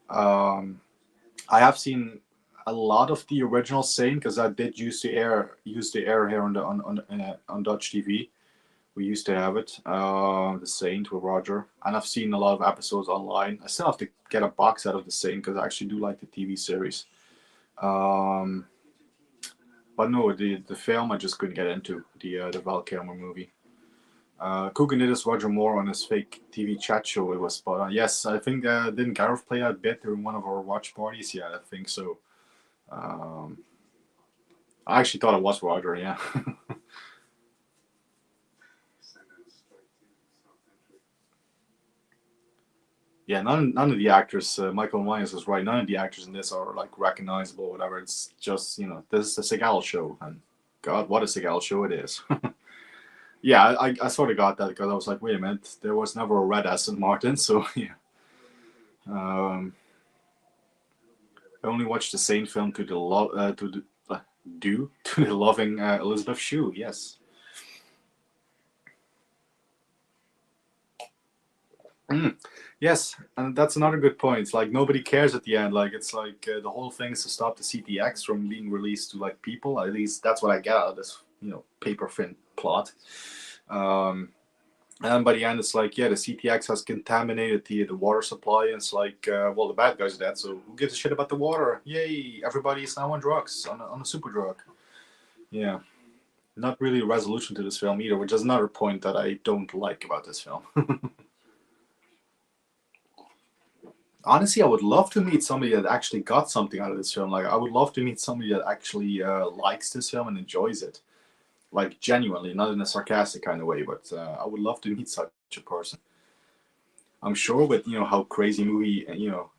I have seen a lot of the original Saint because I did use the air here on Dutch TV. We used to have it, the Saint with Roger, and I've seen a lot of episodes online. I still have to get a box out of the Saint because I actually do like the TV series. But no, the film I just couldn't get into, the Val Kilmer movie. Coogan did his Roger Moore on his fake TV chat show. It was spot on. Yes, I think didn't Gareth play that bit during one of our watch parties? Yeah, I think so. I actually thought it was Roger. Yeah. Yeah, none of the actors. Michael Myers was right. None of the actors in this are like recognizable. Or whatever. It's just this is a Seagal show, and God, what a Seagal show it is. Yeah, I sort of got that because I was like, wait a minute, there was never a red Aston Martin, so yeah. I only watched the same film to the loving Elizabeth Shue. Yes. Yes, and that's another good point. It's like nobody cares at the end. Like it's like the whole thing is to stop the CTX from being released to like people. At least that's what I get out of this, paper thin plot. And by the end, it's like, yeah, the CTX has contaminated the water supply. And it's like, well, the bad guys are dead, so who gives a shit about the water? Yay! Everybody is now on drugs, on a super drug. Yeah, not really a resolution to this film either, which is another point that I don't like about this film. Honestly, I would love to meet somebody that actually got something out of this film. Like, I would love to meet somebody that actually likes this film and enjoys it. like genuinely, not in a sarcastic kind of way, but I would love to meet such a person. I'm sure with how crazy movie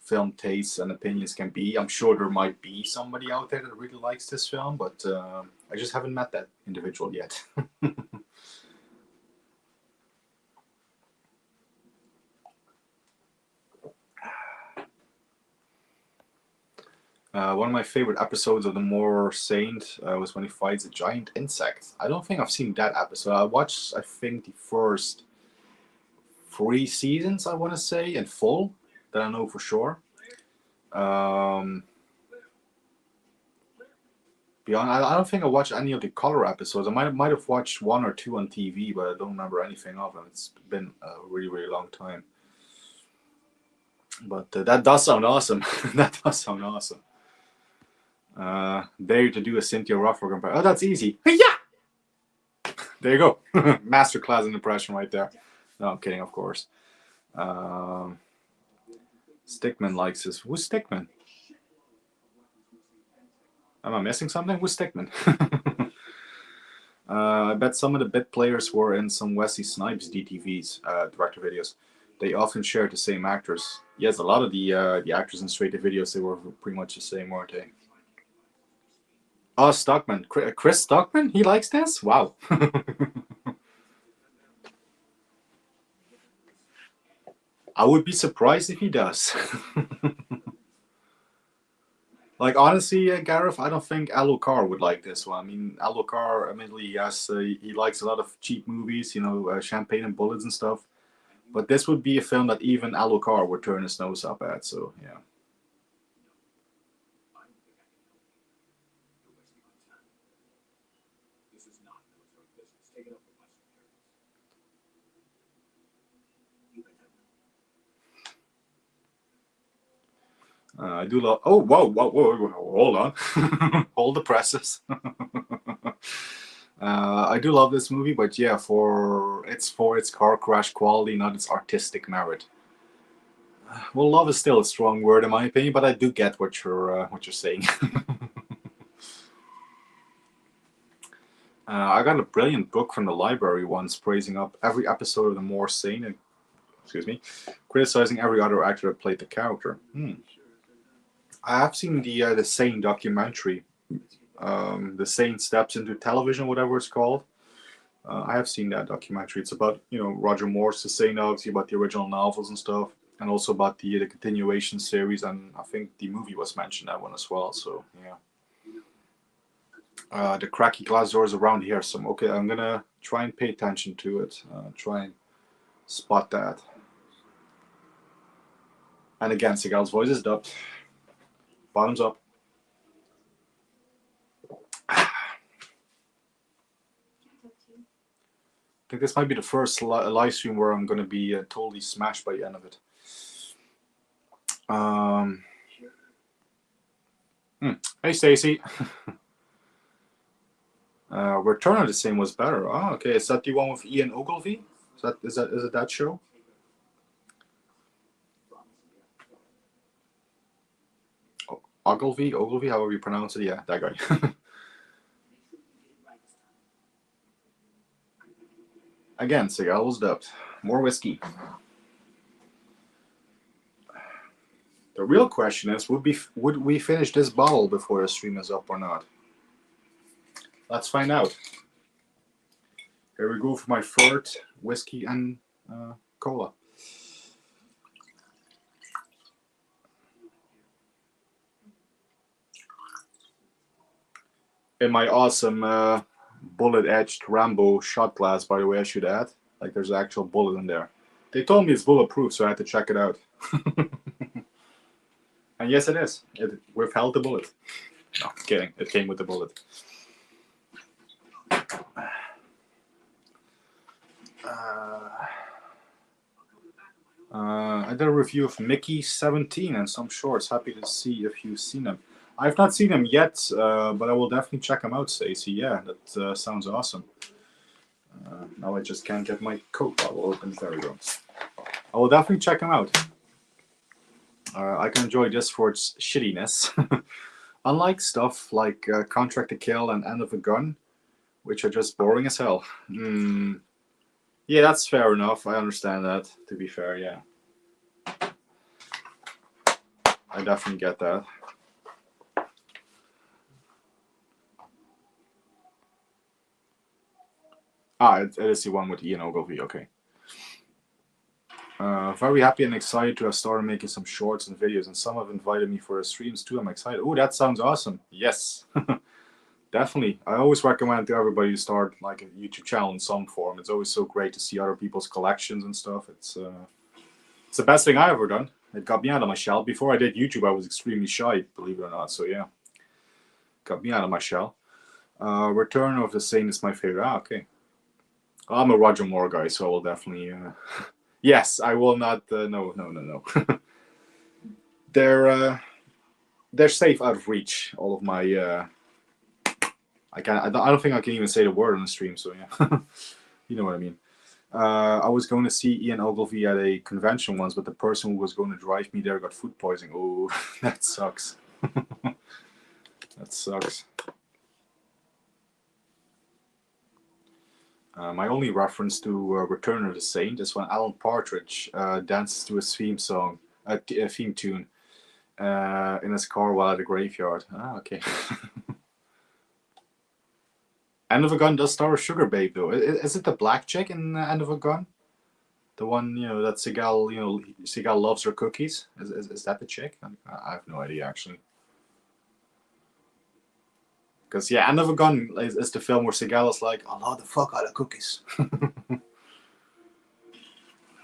film tastes and opinions can be, I'm sure there might be somebody out there that really likes this film, but I just haven't met that individual yet. One of my favorite episodes of The More Saint was when he fights a giant insect. I don't think I've seen that episode. I watched, I think, the first 3 seasons, I want to say, in full, that I know for sure. Beyond, I don't think I watched any of the color episodes. I might have watched 1 or 2 on TV, but I don't remember anything of them. It's been a really, really long time. But that does sound awesome. That does sound awesome. Dare to do a Cynthia Rothrock impression. Oh, that's easy. Yeah! There you go. Masterclass in impression right there. No, I'm kidding, of course. Stickman likes this. Who's Stickman? Am I missing something? Who's Stickman? I bet some of the bit players were in some Wesley Snipes DTVs, director videos. They often shared the same actors. Yes, a lot of the actors in straight to videos, they were pretty much the same, weren't they? Oh, Stockman. Chris Stockman? He likes this? Wow. I would be surprised if he does. Like, honestly, Gareth, I don't think Alucard would like this one. I mean, Alucard, admittedly, yes, he likes a lot of cheap movies, champagne and bullets and stuff. But this would be a film that even Alucard would turn his nose up at, so, yeah. I do love. Oh, whoa, hold on, hold the presses. I do love this movie, but yeah, for its car crash quality, not its artistic merit. Well, love is still a strong word in my opinion, but I do get what you're saying. I got a brilliant book from the library once praising up every episode of The More Sane, criticizing every other actor that played the character. I have seen the Sane documentary, The Sane Steps into Television, whatever it's called. I have seen that documentary. It's about Roger Moore's The Sane, obviously about the original novels and stuff, and also about the continuation series. And I think the movie was mentioned that one as well. So yeah. The cracky glass doors around here. So okay, I'm gonna try and pay attention to it. Try and spot that. And again, Seagal's voice is dubbed. Bottoms up. I think this might be the first live stream where I'm going to be totally smashed by the end of it. Hey, Stacy. Return of the Same was better. Oh, okay. Is that the one with Ian Ogilvy? Is it that show? Ogilvy, however you pronounce it. Yeah, that guy. Again, Seagal was dubbed. More whiskey. The real question is, would we finish this bottle before the stream is up or not? Let's find out. Here we go for my third whiskey and cola. In my awesome bullet-edged Rambo shot glass, by the way, I should add. Like, there's an actual bullet in there. They told me it's bulletproof, so I had to check it out. And yes, it is. It withheld the bullet. No, kidding. It came with the bullet. I did a review of Mickey 17 and some shorts. Happy to see if you've seen them. I've not seen them yet, but I will definitely check them out, Stacey. Yeah, that sounds awesome. Now I just can't get my Coke bottle open. There we go. I will definitely check them out. I can enjoy this for its shittiness. Unlike stuff like Contract to Kill and End of a Gun, which are just boring as hell. Yeah, that's fair enough. I understand that, to be fair, yeah. I definitely get that. It is the one with Ian Ogilvy, okay. Very happy and excited to have started making some shorts and videos, and some have invited me for their streams too. I'm excited. Oh, that sounds awesome. Yes, definitely. I always recommend to everybody to start like a YouTube channel in some form. It's always so great to see other people's collections and stuff. It's the best thing I ever done. It got me out of my shell. Before I did YouTube, I was extremely shy, believe it or not. So yeah, got me out of my shell. Return of the Saint is my favorite. Okay. I'm a Roger Moore guy, so I will definitely. Yes, I will not. No. They're safe out of reach. All of my. I don't think I can even say the word on the stream. So yeah, you know what I mean. I was going to see Ian Ogilvy at a convention once, but the person who was going to drive me there got food poisoning. Oh, that sucks. That sucks. My only reference to Return of the Saint is when Alan Partridge dances to his theme song, theme tune, in his car while at a graveyard. Ah, okay. End of a Gun does star a Sugar Babe, though. Is it the black chick in End of a Gun? The one, that Seagal, Seagal loves her cookies? Is that the chick? I have no idea, actually. Because, yeah, End of a Gun is the film where Seagal is like, I'll load the fuck out of cookies.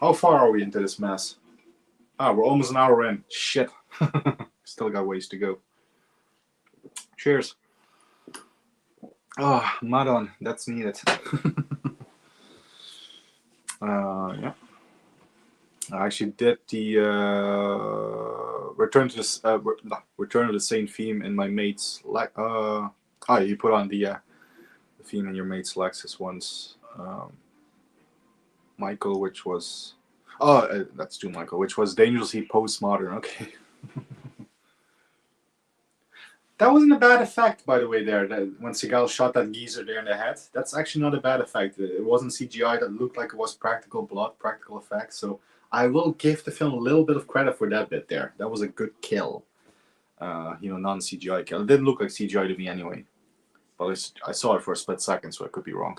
How far are we into this mess? We're almost an hour in. Shit. Still got ways to go. Cheers. Oh, Madon, that's needed. Yeah. I actually did the Return to the Same theme in my mate's you put on the theme in your mate's Lexus once. Michael, which was that's too Michael, which was dangerously postmodern. Okay. That wasn't a bad effect, by the way, there. When Seagal shot that geezer there in the head. That's actually not a bad effect. It wasn't CGI. That looked like it was practical blood, practical effects. So I will give the film a little bit of credit for that bit there. That was a good kill. Non-CGI kill. It didn't look like CGI to me anyway. But I saw it for a split second, so I could be wrong.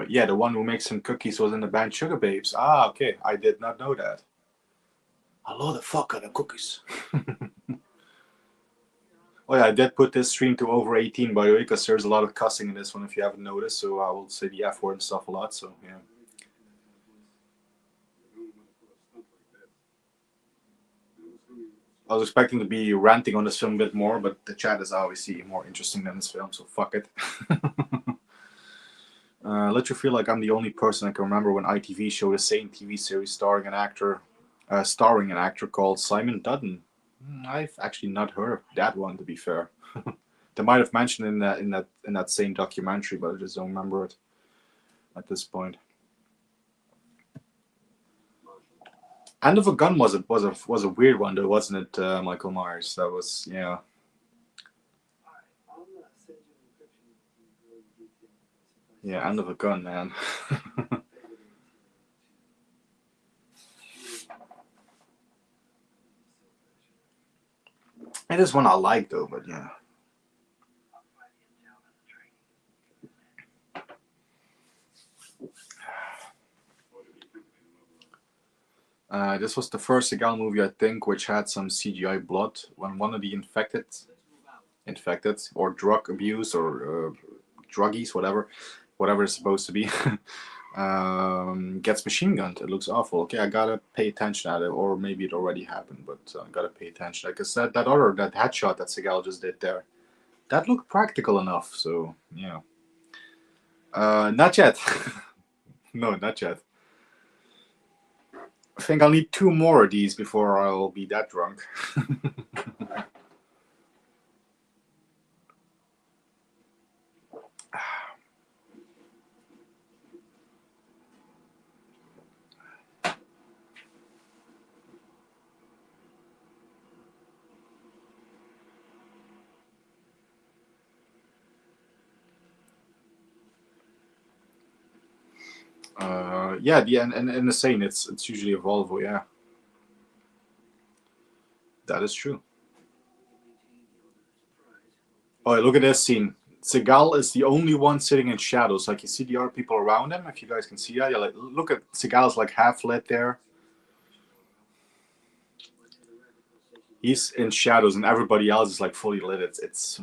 Yeah, the one who makes some cookies was in the band Sugar Babes. Ah, okay. I did not know that. I love the fuck out of cookies. Oh yeah, I did put this stream to over 18, by the way, because there's a lot of cussing in this one, if you haven't noticed. So I will say the F word and stuff a lot. So yeah. I was expecting to be ranting on this film a bit more, but the chat is obviously more interesting than this film, so fuck it. Let you feel like I'm the only person I can remember when ITV showed the same TV series starring an actor called Simon Dudden. I've actually not heard of that one, to be fair. They might have mentioned in that same documentary, but I just don't remember it at this point. End of a Gun was a weird one, though, wasn't it, Michael Myers? That was, yeah. Yeah, End of a Gun, man. It is one I like, though, but yeah. This was the first Seagal movie, I think, which had some CGI blood when one of the infected or drug abuse or druggies, whatever it's supposed to be, gets machine gunned. It looks awful. Okay, I gotta pay attention at it, or maybe it already happened, but I gotta pay attention. Because that headshot that Seagal just did there, that looked practical enough. So yeah, not yet. No, not yet. I think I'll need 2 more of these before I'll be that drunk. Yeah, and the same. It's usually a Volvo. Yeah, that is true. Oh, look at this scene. Seagal is the only one sitting in shadows. Like you see the other people around him. If you guys can see that, yeah. Like look at Seagal's like half lit there. He's in shadows, and everybody else is like fully lit. It's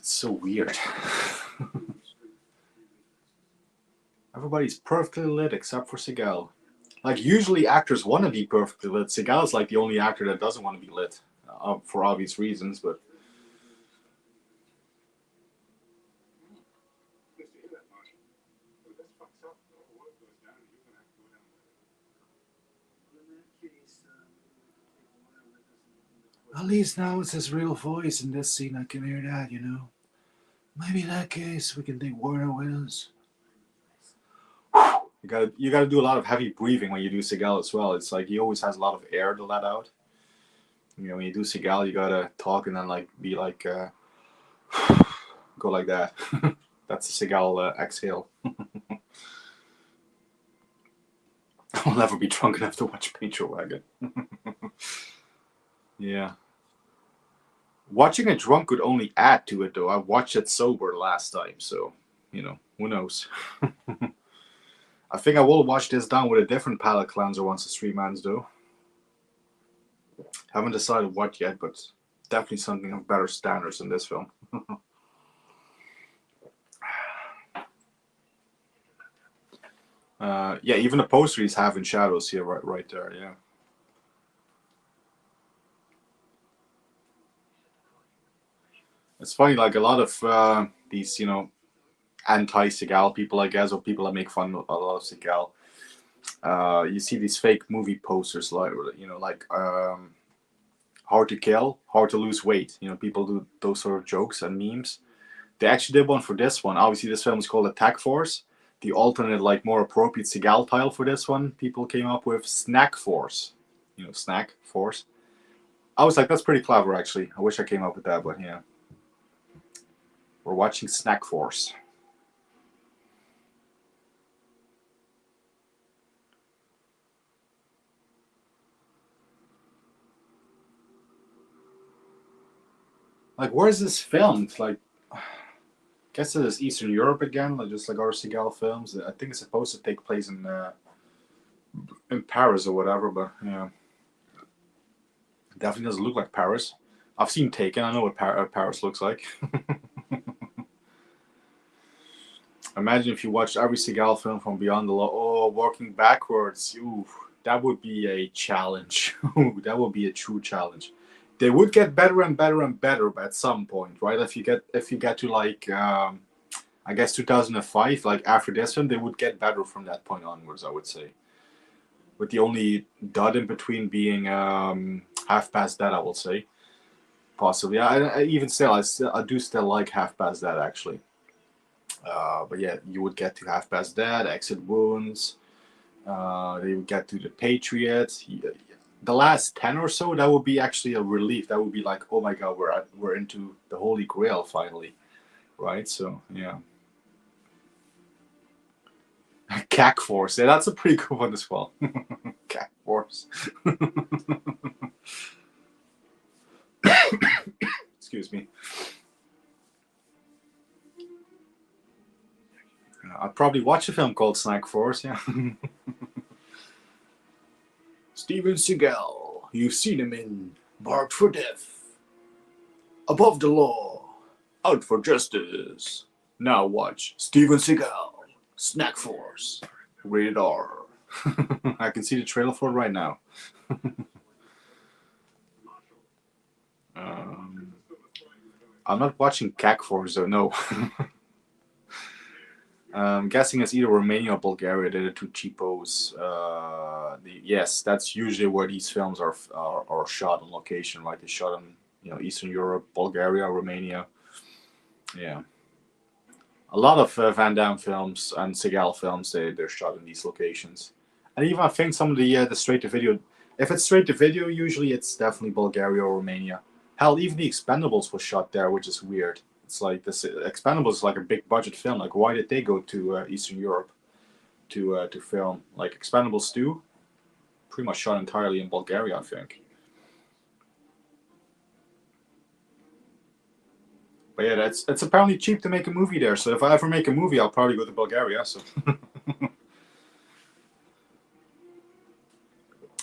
so weird. Everybody's perfectly lit except for Seagal. Like usually actors want to be perfectly lit. Seagal's like the only actor that doesn't want to be lit, for obvious reasons. But at least now it's his real voice in this scene. I can hear that, you know. Maybe in that case we can take Warner with us. You gotta do a lot of heavy breathing when you do Seagal as well. It's like he always has a lot of air to let out. You know, when you do Seagal, you gotta talk and then like be like go like that. That's the Seagal exhale. I'll never be drunk enough to watch Paint Your Wagon. Yeah. Watching it drunk could only add to it, though. I watched it sober last time, so, you know, who knows? I think I will watch this down with a different palate cleanser once the stream ends, though. Haven't decided what yet, but definitely something of better standards in this film. Yeah, even the poster he's having shadows here, right there, yeah. It's funny, like a lot of these, you know, anti-Seagal people, I guess, or people that make fun of a lot of Seagal. You see these fake movie posters, like you know, like Hard to Kill, Hard to Lose Weight. You know, people do those sort of jokes and memes. They actually did one for this one. Obviously, this film is called Attack Force. The alternate, like more appropriate Seagal title for this one, people came up with Snack Force. You know, Snack Force. I was like, that's pretty clever, actually. I wish I came up with that, but yeah. We're watching Snack Force. Like, where is this filmed? Like, I guess it is Eastern Europe again, like just like our Seagal films. I think it's supposed to take place in Paris or whatever, but yeah, it definitely doesn't look like Paris. I've seen Taken. I know what Paris looks like. Imagine if you watched every Seagal film from Beyond the Law. Oh, working backwards. Ooh, that would be a challenge. That would be a true challenge. They would get better and better and better at some point, right? If you get to like I guess 2005, like after this film, they would get better from that point onwards, I would say. With the only dud in between being Half Past That, I will say. Possibly. I even still, I do still like Half Past That, actually. But yeah, you would get to Half Past That, Exit Wounds. They would get to The Patriot. The last 10 or so, that would be actually a relief. That would be like, oh my god, we're into the Holy Grail finally, right? So yeah. CAC Force. Yeah, that's a pretty cool one as well. CAC Force. Excuse me. I'd probably watch a film called Snack Force, yeah. Steven Seagal. You've seen him in Barked for Death, Above the Law, Out for Justice. Now watch Steven Seagal, Snack Force, rated R. I can see the trailer for it right now. I'm not watching CAC Force though, no. I'm guessing it's either Romania or Bulgaria. They're the two cheapos. Yes, that's usually where these films are shot on location, right? They shot in Eastern Europe, Bulgaria, Romania. Yeah, a lot of Van Damme films and Seagal films they're shot in these locations, and even I think some of the straight to video. If it's straight to video, usually it's definitely Bulgaria or Romania. Hell, even the Expendables was shot there, which is weird. It's like this Expendables is like a big budget film. Like, why did they go to Eastern Europe to film? Like Expendables 2, pretty much shot entirely in Bulgaria, I think. But yeah, it's apparently cheap to make a movie there. So if I ever make a movie, I'll probably go to Bulgaria. So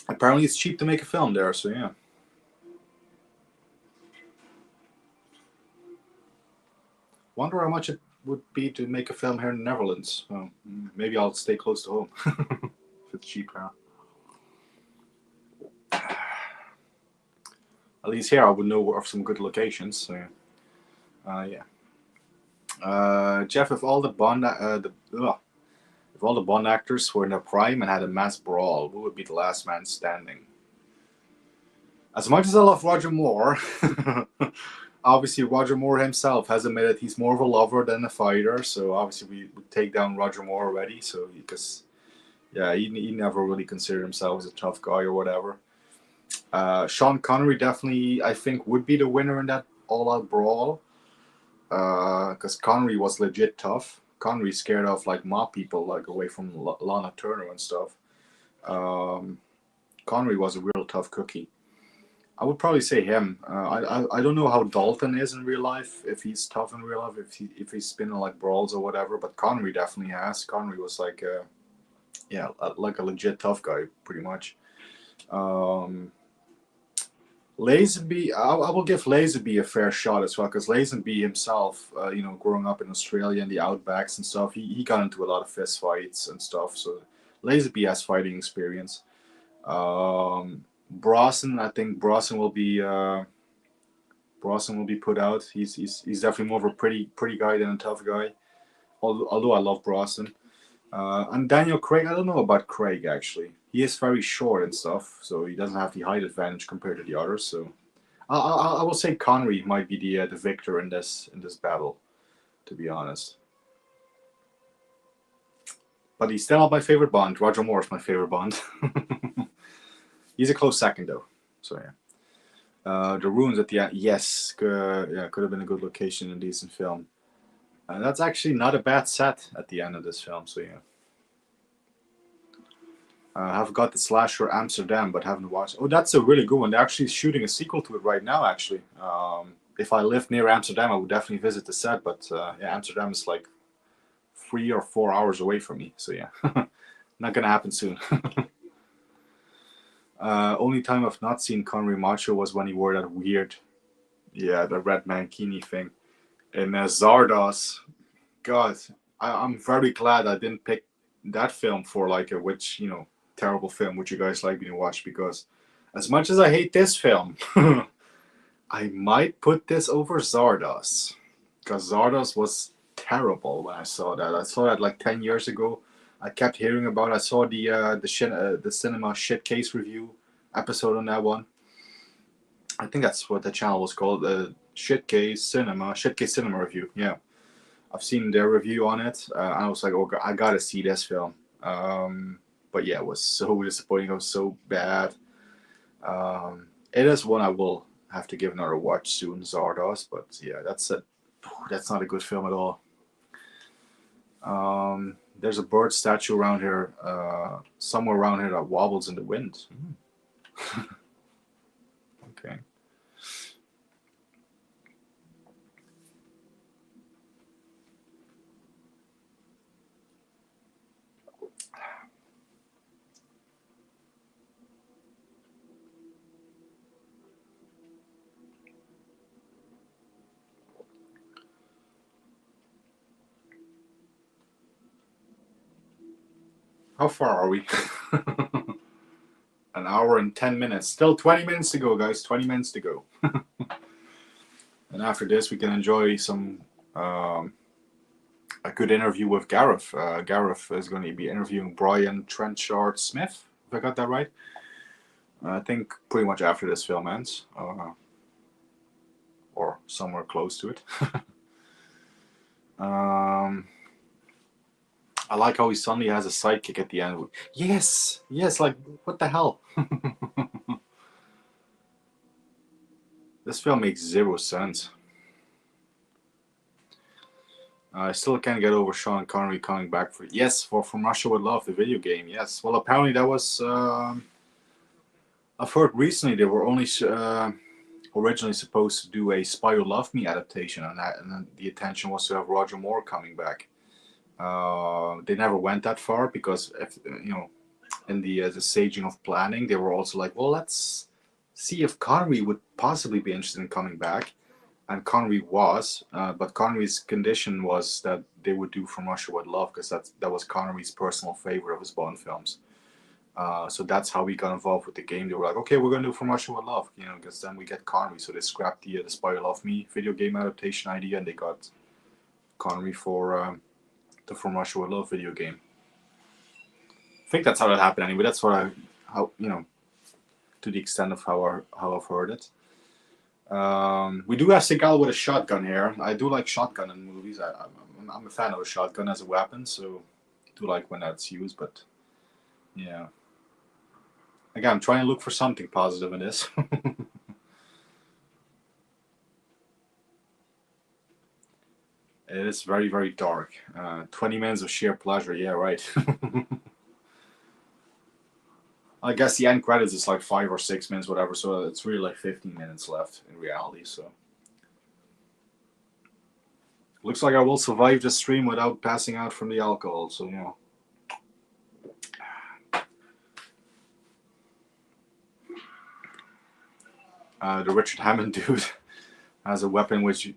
apparently it's cheap to make a film there. So yeah. Wonder how much it would be to make a film here in the Netherlands. Well, maybe I'll stay close to home if it's cheap now. At least here I would know of some good locations. So yeah. Jeff, if all the Bond actors were in their prime and had a mass brawl, who would be the last man standing? As much as I love Roger Moore, obviously Roger Moore himself has admitted he's more of a lover than a fighter. So obviously we would take down Roger Moore already. So because yeah, he never really considered himself as a tough guy or whatever. Sean Connery definitely, I think, would be the winner in that all-out brawl. Because Connery was legit tough. Connery scared off like mob people, like away from Lana Turner and stuff. Connery was a real tough cookie. I would probably say him. I don't know how Dalton is in real life, if he's tough in real life, if he's been in like brawls or whatever. But Connery definitely has. Connery was like like a legit tough guy, pretty much. Lazenby, I will give Lazenby a fair shot as well, because Lazenby himself, growing up in Australia and the outbacks and stuff, he got into a lot of fist fights and stuff. So Lazenby has fighting experience. Brosnan, I think Brosnan will be put out. He's definitely more of a pretty guy than a tough guy. Although I love Brosnan. And Daniel Craig, I don't know about Craig actually. He is very short and stuff, so he doesn't have the height advantage compared to the others. So I will say Connery might be the victor in this battle, to be honest. But he's still not my favorite Bond. Roger Moore is my favorite Bond. He's a close second though. So yeah. The ruins at the end, yes, could have been a good location in a decent film. That's actually not a bad set at the end of this film. So yeah. I've got the slasher Amsterdam, but haven't watched. Oh, that's a really good one. They're actually shooting a sequel to it right now. Actually, if I lived near Amsterdam, I would definitely visit the set. But Amsterdam is like 3 or 4 hours away from me. So yeah, not gonna happen soon. Only time I've not seen Connery macho was when he wore that weird, the red mankini thing in Zardoz. God, I'm very glad I didn't pick that film for like which terrible film would you guys like me to watch, because as much as I hate this film, I might put this over Zardoz, because Zardoz was terrible when I saw that. I saw that like 10 years ago. I kept hearing about it. I saw the cinema shitcase review episode on that one. I think that's what the channel was called, the shitcase cinema review. Yeah, I've seen their review on it. And I was like, oh, I gotta see this film. But yeah, it was so disappointing. It was so bad. It is one I will have to give another watch soon, Zardoz. But yeah, that's not a good film at all. There's a bird statue around here, somewhere around here that wobbles in the wind. Okay. How far are we? An hour and 10 minutes. Still 20 minutes to go, guys. 20 minutes to go. And after this, we can enjoy some a good interview with Gareth. Gareth is going to be interviewing Brian Trenchard Smith, if I got that right. I think pretty much after this film ends, or somewhere close to it. I like how he suddenly has a sidekick at the end. Yes, like, what the hell? This film makes zero sense. I still can't get over Sean Connery coming back for From Russia with Love, the video game. Yes, well, apparently that was. I've heard recently they were only originally supposed to do a Spy Who Loved Me adaptation on that, and then the intention was to have Roger Moore coming back. They never went that far because, if, in the staging of planning, they were also like, well, let's see if Connery would possibly be interested in coming back. And Connery was, but Connery's condition was that they would do From Russia with Love because that was Connery's personal favorite of his Bond films. So that's how we got involved with the game. They were like, okay, we're going to do From Russia with Love, because then we get Connery. So they scrapped the Spy Who Loved Me video game adaptation idea, and they got Connery for the From Russia with Love video game. I think that's how that happened anyway. That's what to the extent of how I've heard it. We do have Seagal with a shotgun here. I do like shotgun in movies. I'm a fan of a shotgun as a weapon, so I do like when that's used, but yeah. Again, I'm trying to look for something positive in this. It is very, very dark. 20 minutes of sheer pleasure. Yeah, right. I guess the end credits is like 5 or 6 minutes, whatever. So it's really like 15 minutes left in reality. So looks like I will survive the stream without passing out from the alcohol. So the Richard Hammond dude has a weapon which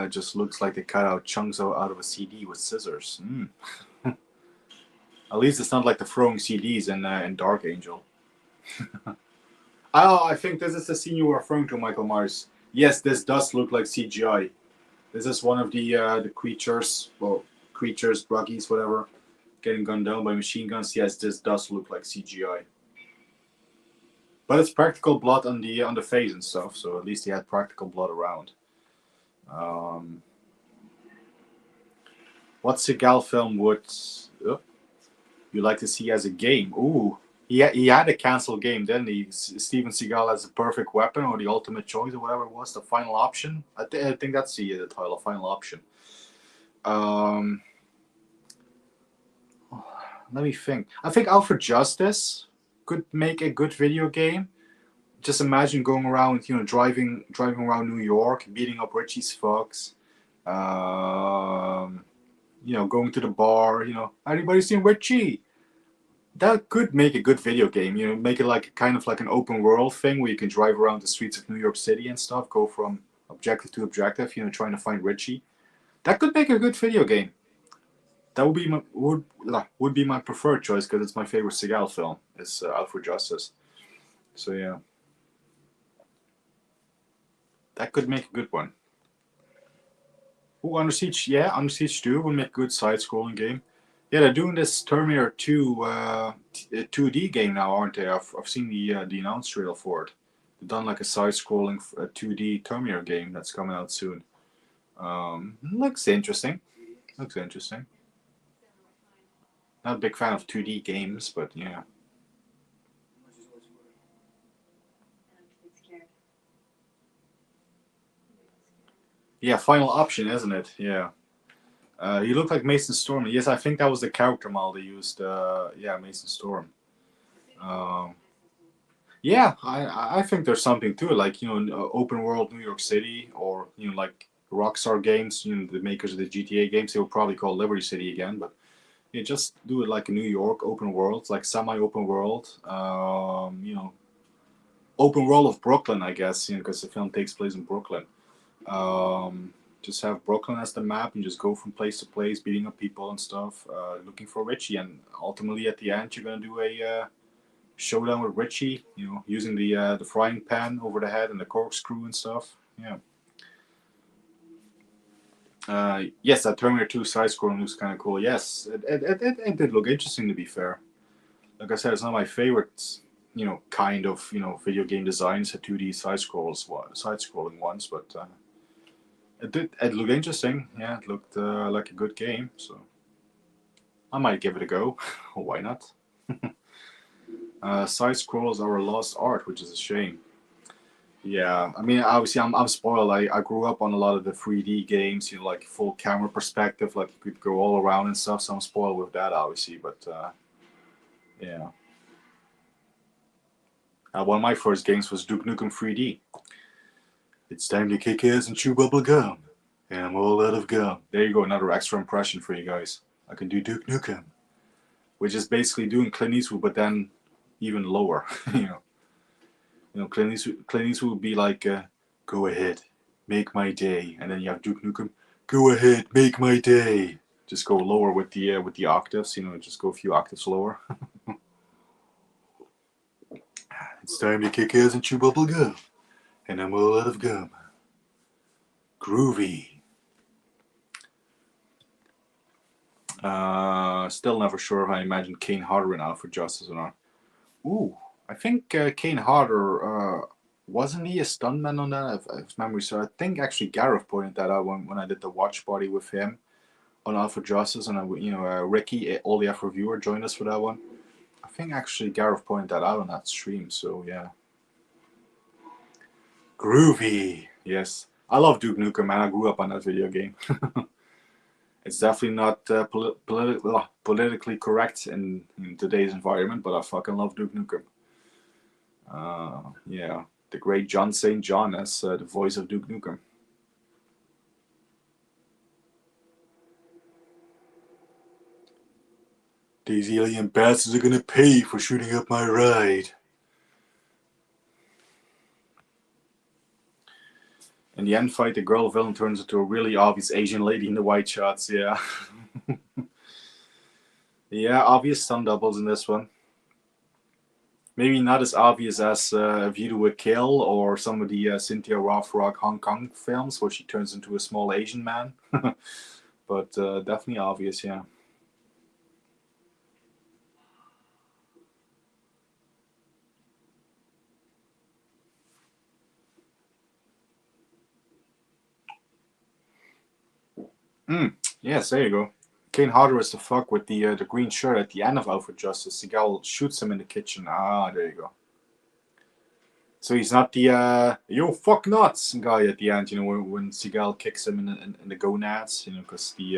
just looks like they cut out chunks out of a CD with scissors. At least it's not like the throwing CDs in Dark Angel. Oh, I think this is the scene you were referring to, Michael Myers. Yes, this does look like CGI. This is one of the creatures, buggies, whatever, getting gunned down by machine guns. Yes, this does look like CGI. But it's practical blood on the face and stuff, so at least he had practical blood around. What Seagal film would you like to see as a game? Ooh, he had a canceled game, didn't he? Steven Seagal as a perfect weapon or the ultimate choice or whatever it was, the final option. I think that's the title, final option. Let me think. I think Alfred Justice could make a good video game. Just imagine going around, driving around New York, beating up Richie's thugs, going to the bar, anybody seen Richie? That could make a good video game, make it like kind of like an open world thing where you can drive around the streets of New York City and stuff, go from objective to objective, trying to find Richie. That could make a good video game. That would be my preferred choice because it's my favorite Seagal film. It's Alfred Justice. So yeah. That could make a good one. Oh, Under Siege, yeah, Under Siege 2 would make a good side-scrolling game. Yeah, they're doing this Terminator 2 2D game now, aren't they? I've seen the announce trailer for it. They've done like a side-scrolling 2D Terminator game that's coming out soon. Looks interesting. Not a big fan of 2D games, but yeah. Yeah, final option, isn't it? Yeah. You look like Mason Storm. Yes, I think that was the character model they used. Mason Storm. Yeah, I think there's something to it. Like, open world New York City or, like Rockstar Games, the makers of the GTA games, they will probably call Liberty City again. But yeah, just do it like a New York open world, like semi-open world. Open world of Brooklyn, I guess, because the film takes place in Brooklyn. Just have Brooklyn as the map and just go from place to place, beating up people and stuff, looking for Richie. And ultimately, at the end, you're going to do a showdown with Richie, using the frying pan over the head and the corkscrew and stuff. Yeah. Yes, that Terminator 2 side-scrolling looks kind of cool. Yes, it did look interesting, to be fair. Like I said, it's not my favorite, kind of, video game designs, a 2D side-scrolling ones, but it looked interesting. Yeah, it looked like a good game, so I might give it a go. Why not? Side scrolls are a lost art, which is a shame. Yeah, I mean, obviously, I'm spoiled. I grew up on a lot of the 3D games, you know, like full camera perspective, like you could go all around and stuff. So I'm spoiled with that, obviously. But yeah, one of my first games was Duke Nukem 3D. It's time to kick ass and chew bubble gum, and I'm all out of gum. There you go, another extra impression for you guys. I can do Duke Nukem, which is basically doing Clint Eastwood, but then even lower. you know, Clint Eastwood would be like, "Go ahead, make my day," and then you have Duke Nukem, "Go ahead, make my day." Just go lower with the octaves. You know, just go a few octaves lower. It's time to kick ass and chew bubble gum, and I'm all out of gum. Groovy. Still never sure if I imagine Kane Hodder in Alfred Justice or not. Ooh, I think Kane Hodder wasn't he a stuntman on that? If memory serves, I think actually Gareth pointed that out when I did the watch party with him on Alfred Justice, and Ricky, all the F reviewer, joined us for that one. I think actually Gareth pointed that out on that stream. So yeah, groovy. Yes, I love Duke Nukem, man. I grew up on that video game. It's definitely not politically correct in today's environment, but I fucking love Duke Nukem. Yeah, the great John St. John as the voice of Duke Nukem. These alien bastards are gonna pay for shooting up my ride. In the end fight, the girl villain turns into a really obvious Asian lady in the white shots, yeah. Yeah, obvious stunt doubles in this one. Maybe not as obvious as View to a Kill or some of the Cynthia Rothrock Hong Kong films where she turns into a small Asian man. But definitely obvious, yeah. Yes, there you go. Kane Hodder is the fuck with the green shirt at the end of Alfred Justice. Seagal shoots him in the kitchen. Ah, there you go. So he's not the yo fuck nuts guy at the end, you know, when Seagal kicks him in the gonads, you know, because he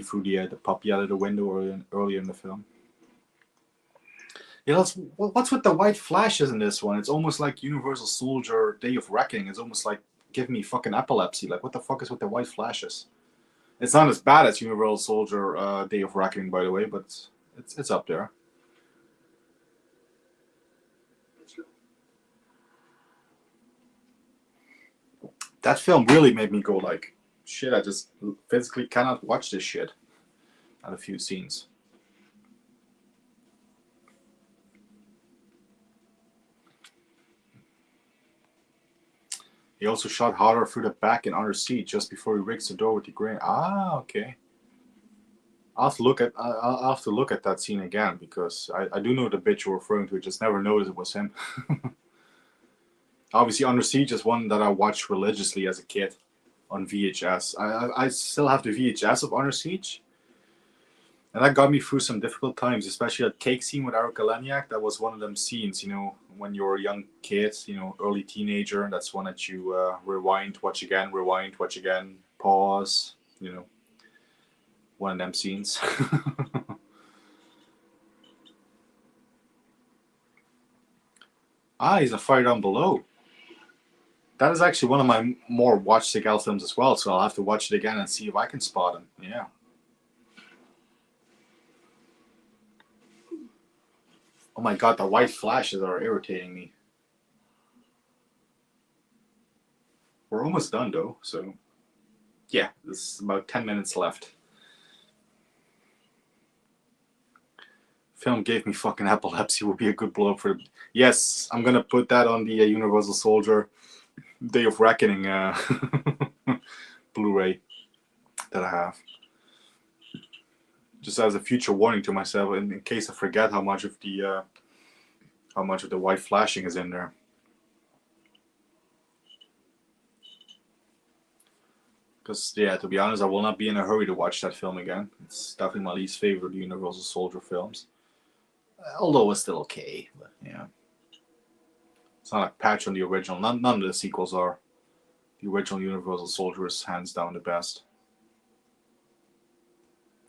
threw the puppy out of the window earlier in the film. Yeah, what's with the white flashes in this one? It's almost like Universal Soldier Day of Reckoning. It's almost like give me fucking epilepsy. Like what the fuck is with the white flashes? It's not as bad as Universal Soldier Day of Reckoning, by the way, but it's up there. That film really made me go like, shit, I just physically cannot watch this shit at a few scenes. He also shot Hodder through the back in Under Siege just before he rigs the door with the grenade. Ah, okay. I'll have to look at that scene again because I do know the bitch you're referring to. I just never noticed it was him. Obviously, Under Siege is one that I watched religiously as a kid on VHS. I still have the VHS of Under Siege. And that got me through some difficult times, especially that cake scene with Erica Leniak. That was one of them scenes, you know, when you're a young kid, you know, early teenager. That's one that you rewind, watch again, pause, you know, one of them scenes. He's a fire down below. That is actually one of my more watched Seagal films as well, so I'll have to watch it again and see if I can spot him. Yeah. Oh my god, the white flashes are irritating me. We're almost done though, so yeah, there's about 10 minutes left. Film gave me fucking epilepsy would be a good blow up for. Yes, I'm gonna put that on the Universal Soldier Day of Reckoning Blu-ray that I have. Just as a future warning to myself, in case I forget how much of the white flashing is in there. Because yeah, to be honest, I will not be in a hurry to watch that film again. It's definitely my least favorite Universal Soldier films. Although it's still okay, but yeah. It's not a patch on the original. None of the sequels are. The original Universal Soldier is hands down the best.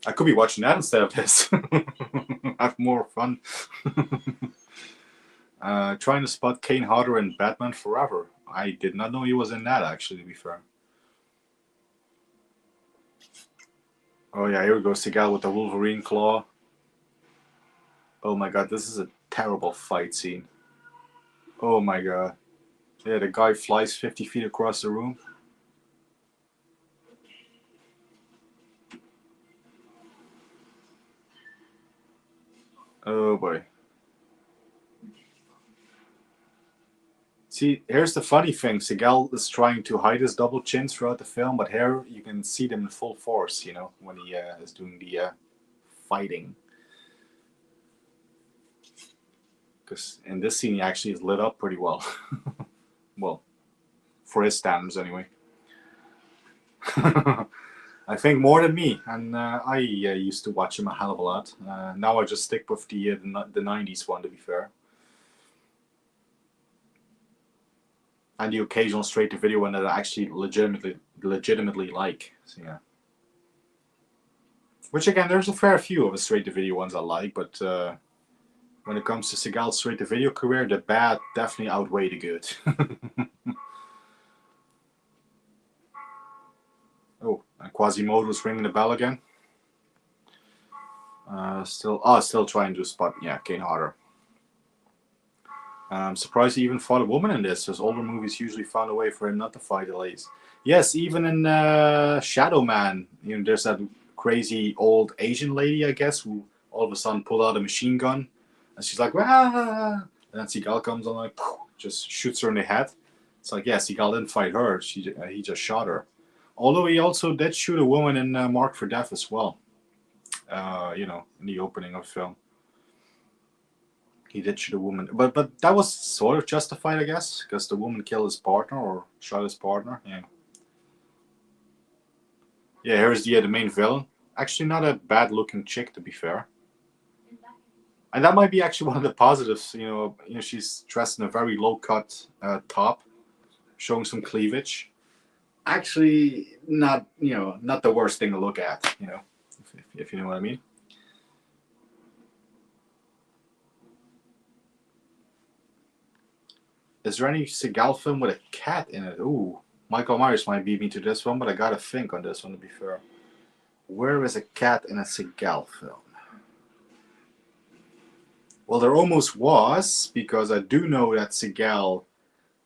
I could be watching that instead of this. Have more fun. Trying to spot Kane Hodder in Batman Forever. I did not know he was in that, actually, to be fair. Oh yeah, here we go. Seagal with the Wolverine claw. Oh my god, this is a terrible fight scene. Oh my god. Yeah, the guy flies 50 feet across the room. Oh boy. See, here's the funny thing. Seagal is trying to hide his double chins throughout the film, but here you can see them in full force, you know, when he is doing the fighting. Because in this scene, he actually is lit up pretty well. Well, for his standards, anyway. I think more than me, and I used to watch him a hell of a lot. Now I just stick with the 90s one, to be fair. And the occasional straight-to-video one that I actually legitimately like. So, yeah. Which, again, there's a fair few of the straight-to-video ones I like, but when it comes to Seagal's straight-to-video career, the bad definitely outweigh the good. Oh, and Quasimodo's ringing the bell again. Still trying to spot, yeah, Kane Hodder. I'm surprised he even fought a woman in this, as older movies usually found a way for him not to fight delays. Yes, even in Shadow Man, you know, there's that crazy old Asian lady, I guess, who all of a sudden pulled out a machine gun, and she's like, "Wah!" And then Seagal comes on, like, just shoots her in the head. It's like, yeah, Seagal didn't fight her; he just shot her. Although he also did shoot a woman in Marked for Death as well. You know, in the opening of the film. He did shoot a woman, but that was sort of justified, I guess, because the woman killed his partner or shot his partner. Yeah. Yeah, here's the main villain. Actually, not a bad looking chick, to be fair. And that might be actually one of the positives. You know, she's dressed in a very low cut top, showing some cleavage. Actually, not not the worst thing to look at. You know, if you know what I mean. Is there any Seagal film with a cat in it? Ooh, Michael Myers might beat me to this one, but I gotta think on this one, to be fair. Where is a cat in a Seagal film? Well, there almost was, because I do know that Seagal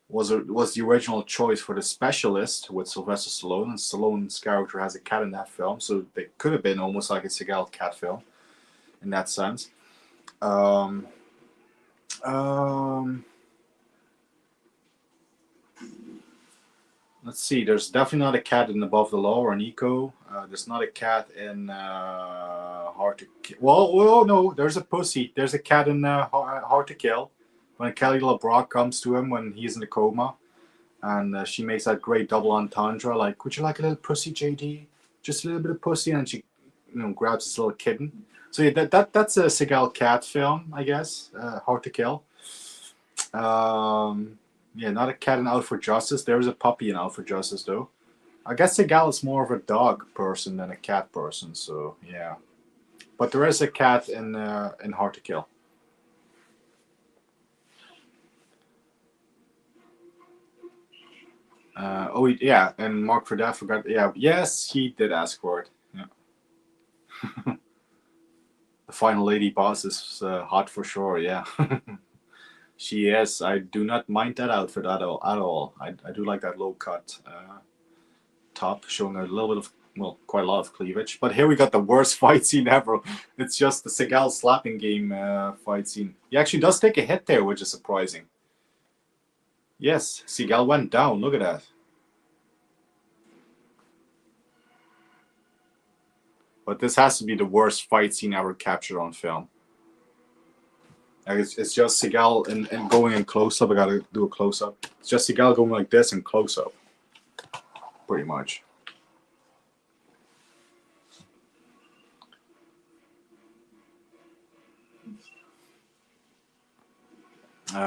was the original choice for the Specialist with Sylvester Stallone, and Stallone's character has a cat in that film, so they could have been almost like a Seagal cat film in that sense. Um, um, let's see. There's definitely not a cat in Above the Law or Nico. There's not a cat in Hard to Kill. Well, no, there's a pussy. There's a cat in Hard to Kill. When Kelly LeBrock comes to him when he's in a coma, and she makes that great double entendre, like, "Would you like a little pussy, JD? Just a little bit of pussy," and she, grabs this little kitten. So yeah, that's a Seagal cat film, I guess. Hard to Kill. Yeah, not a cat in Out for Justice. There is a puppy in Out for Justice, though. I guess Seagal is more of a dog person than a cat person, so yeah. But there is a cat in Hard to Kill. Yeah, and Mark for that forgot. Yeah, yes, he did ask for it. Yeah. The final lady boss is hot for sure. Yeah, she is. I do not mind that outfit at all. I do like that low cut top, showing a little bit of, well, quite a lot of cleavage. But here we got the worst fight scene ever. It's just the Seagal slapping game fight scene. He actually does take a hit there, which is surprising. Yes, Seagal went down. Look at that. But this has to be the worst fight scene ever captured on film. It's just Seagal and going in close up. I gotta do a close up. It's just Seagal going like this and close up, pretty much.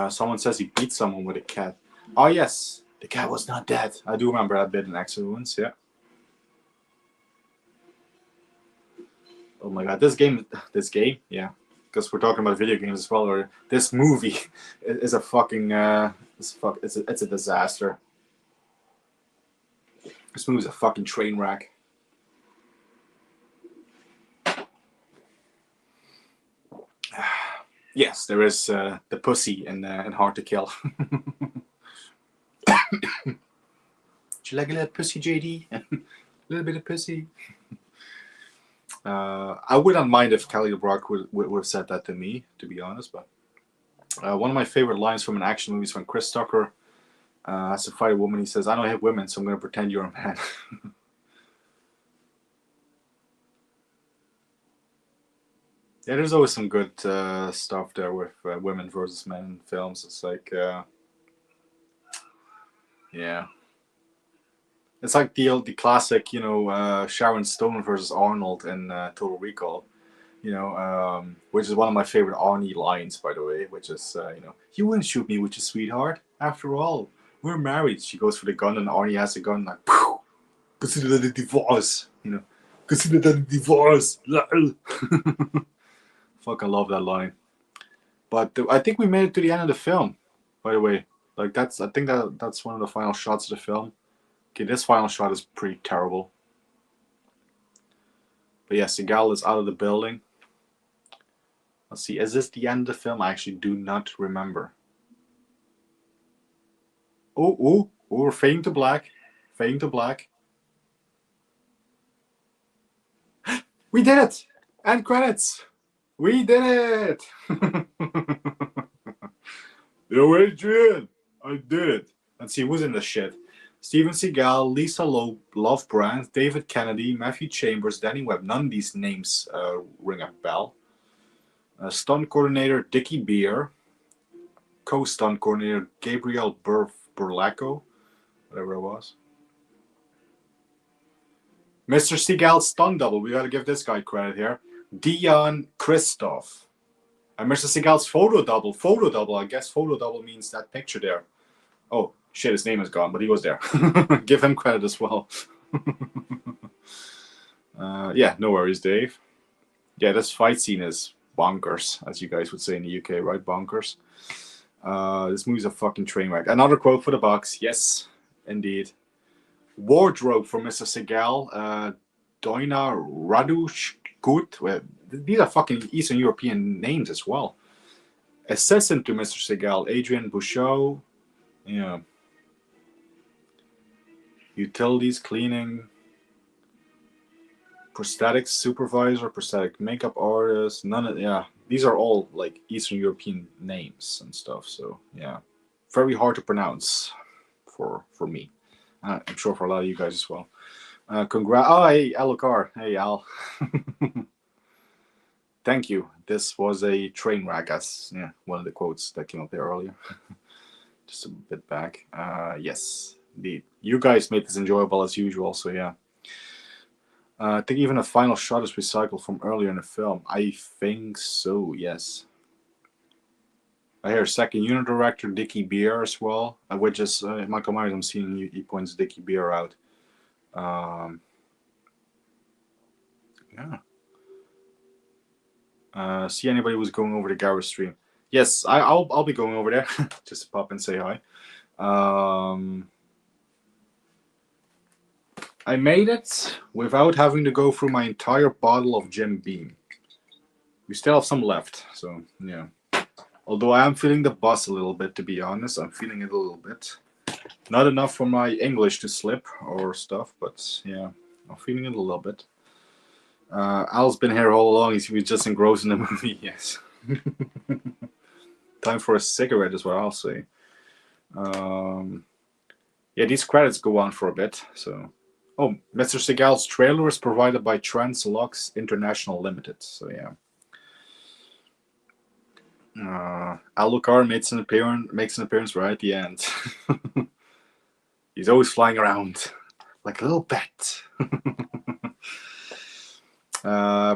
Someone says he beat someone with a cat. Oh yes, the cat was not dead. I do remember that bit in Excellence. Yeah. Oh my god, this game, yeah, because we're talking about video games as well. Or this movie is a fucking, it's a disaster. This movie's a fucking train wreck. Yes, there is the pussy in Hard to Kill. Would you like a little pussy, JD? A little bit of pussy. I wouldn't mind if Kelly Brock would have said that to me, to be honest. But one of my favorite lines from an action movie is when Chris Tucker has to fight a woman. He says, "I don't hit women, so I'm going to pretend you're a man." Yeah, there's always some good stuff there with women versus men in films. It's like, yeah. It's like the classic, Sharon Stone versus Arnold in Total Recall, which is one of my favorite Arnie lines, by the way, which is, you wouldn't shoot me with your sweetheart. After all, we're married. She goes for the gun and Arnie has a gun, like, poof, consider that a divorce, consider that a divorce. Fucking love that line. But I think we made it to the end of the film, by the way. Like, I think that's one of the final shots of the film. Okay, this final shot is pretty terrible. But yeah, Seagal is out of the building. Let's see, is this the end of the film? I actually do not remember. Oh, we're fading to black. Fading to black. We did it! End credits! We did it! Yo, Adrian! I did it. Let's see, who's in the shit? Steven Seagal, Lisa Lovebrand, David Kennedy, Matthew Chambers, Danny Webb. None of these names ring a bell. Stunt coordinator Dickie Beer. Co-stunt coordinator Gabriel Burlaco. Whatever it was. Mr. Seagal's stunt double. We gotta give this guy credit here. Dion Christoph. And Mr. Seagal's photo double. I guess photo double means that picture there. Oh, shit, his name is gone, but he was there. Give him credit as well. Yeah, no worries, Dave. Yeah, this fight scene is bonkers, as you guys would say in the UK, right? Bonkers. This movie's a fucking train wreck. Another quote for the box. Yes, indeed. Wardrobe for Mr. Seagal. Doina Radushkut. Well, these are fucking Eastern European names as well. Assistant to Mr. Seagal, Adrian Bouchot. Yeah. Utilities, cleaning. Prosthetics supervisor, prosthetic makeup artist. These are all like Eastern European names and stuff. So yeah, very hard to pronounce for me. I'm sure for a lot of you guys as well. Congrats! Oh, hey, Alucard. Hey, Al. Thank you. This was a train wreck. As one of the quotes that came up there earlier. Just a bit back. Yes, indeed. You guys made this enjoyable as usual. So yeah. I think even a final shot is recycled from earlier in the film. I think so, yes. I hear second unit director Dickie Beer as well, which is Michael Myers. I'm seeing he points Dickie Beer out. Yeah. See anybody who's going over the Garage stream? Yes, I'll be going over there just to pop and say hi. I made it without having to go through my entire bottle of Jim Beam. We still have some left, so yeah. Although I am feeling the buzz a little bit, to be honest. I'm feeling it a little bit. Not enough for my English to slip or stuff, but yeah, I'm feeling it a little bit. Al's been here all along. He was just engrossed in the movie, yes. Time for a cigarette is what I'll say. Yeah, these credits go on for a bit, so... Oh, Mr. Seagal's trailer is provided by Translux International Limited, so yeah. Alucard makes an appearance right at the end. He's always flying around like a little bat.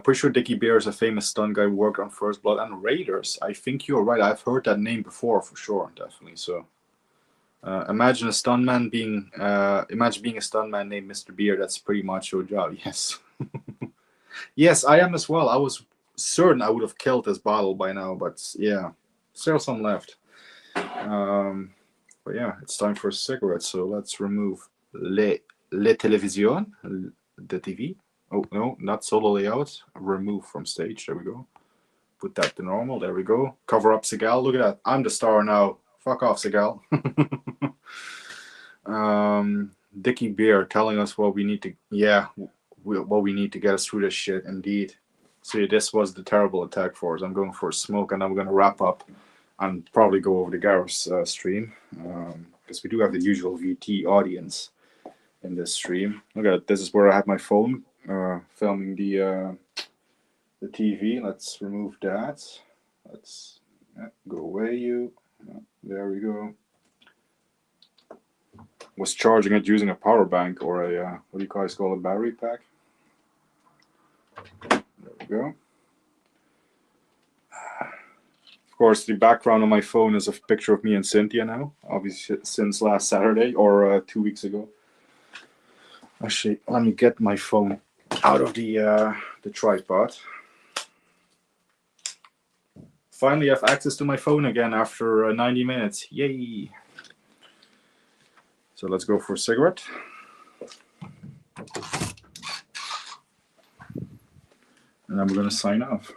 Pretty sure Dickie Bear is a famous stunt guy who worked on First Blood and Raiders. I think you're right. I've heard that name before for sure, definitely. So imagine a stuntman being imagine being a stuntman named Mr. Beer. That's pretty much your job. Yes. Yes, I am as well. I was certain I would have killed this bottle by now, but yeah, still some left. But yeah, it's time for a cigarette. So let's remove le télévision, the TV. Oh no, not solo layout. Remove from stage. There we go. Put that to normal. There we go. Cover up Seagal. Look at that. I'm the star now. Fuck off, Seagal. Dickie Beer telling us what we need to. Yeah, what we need to get us through this shit. Indeed. See, this was the terrible attack force. I'm going for a smoke, and I'm going to wrap up and probably go over the Gareth stream because we do have the usual VT audience in this stream. Look at it. This is where I had my phone filming the TV. Let's remove that. Let's go away. There we go. Was charging it using a power bank or a what do you guys call a battery pack? There we go. Of course, the background on my phone is a picture of me and Cynthia now, obviously since last Saturday or 2 weeks ago. Actually, let me get my phone out of the tripod. Finally, I have access to my phone again after 90 minutes. Yay! So let's go for a cigarette. And then we're going to sign off.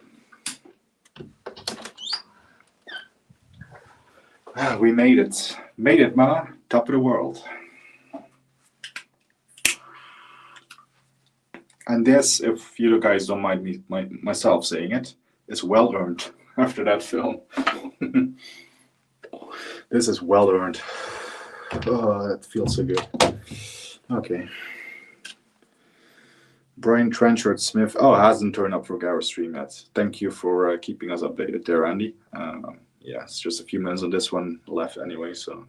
We made it. Made it, ma. Top of the world. And this, if you guys don't mind me myself saying it, is well earned after that film. This is well earned. Oh, that feels so good. Okay. Brian Trenchard Smith. Oh, hasn't turned up for Gareth stream yet. Thank you for keeping us updated there, Andy. Yeah, it's just a few minutes on this one left anyway, so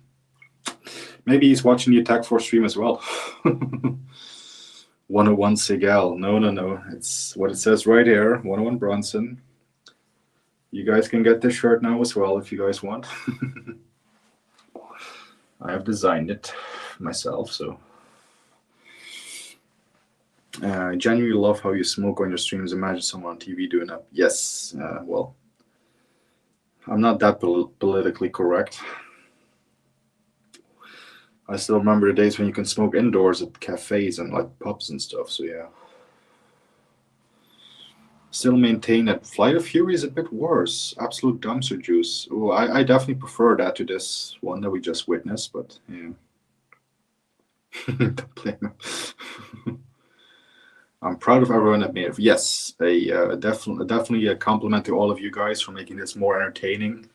maybe he's watching the Attack Force stream as well. 101 Seagal. No. It's what it says right here. 101 Bronson. You guys can get this shirt now as well if you guys want. I have designed it myself, so. I genuinely love how you smoke on your streams. Imagine someone on TV doing that. Yes, well, I'm not that politically correct. I still remember the days when you can smoke indoors at cafes and like pubs and stuff, so yeah. Still maintain that Flight of Fury is a bit worse. Absolute dumpster juice. Oh, I definitely prefer that to this one that we just witnessed, but yeah. Don't blame him. I'm proud of everyone that made it. Yes, definitely a compliment to all of you guys for making this more entertaining.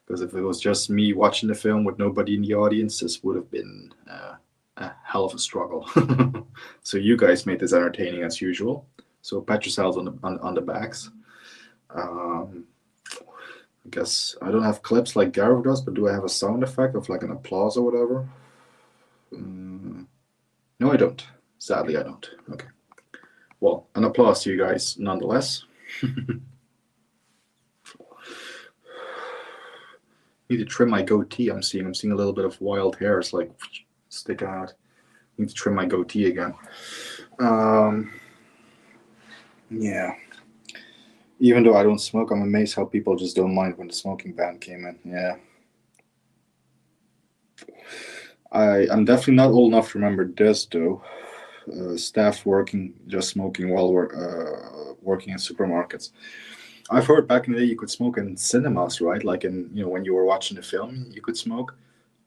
Because if it was just me watching the film with nobody in the audience, this would have been a hell of a struggle. So you guys made this entertaining as usual. So pat yourselves on the backs. I guess I don't have clips like Gareth does, but do I have a sound effect of like an applause or whatever? No, I don't. Sadly, I don't. Okay. Well, an applause to you guys nonetheless. Need to trim my goatee. I'm seeing a little bit of wild hairs like sticking out. Need to trim my goatee again. Yeah. Even though I don't smoke, I'm amazed how people just don't mind when the smoking ban came in. Yeah. I'm definitely not old enough to remember this though. Staff just smoking while we're working in supermarkets. I've heard back in the day you could smoke in cinemas, right? Like in, when you were watching the film, you could smoke.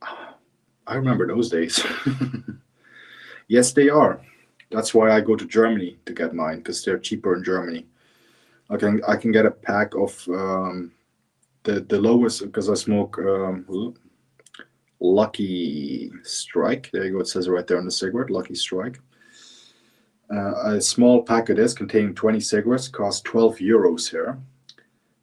I remember those days. Yes, they are. That's why I go to Germany to get mine, because they're cheaper in Germany. I can get a pack of the lowest, because I smoke Lucky Strike. There you go. It says it right there on the cigarette, Lucky Strike. A small pack of this containing 20 cigarettes costs 12 euros here.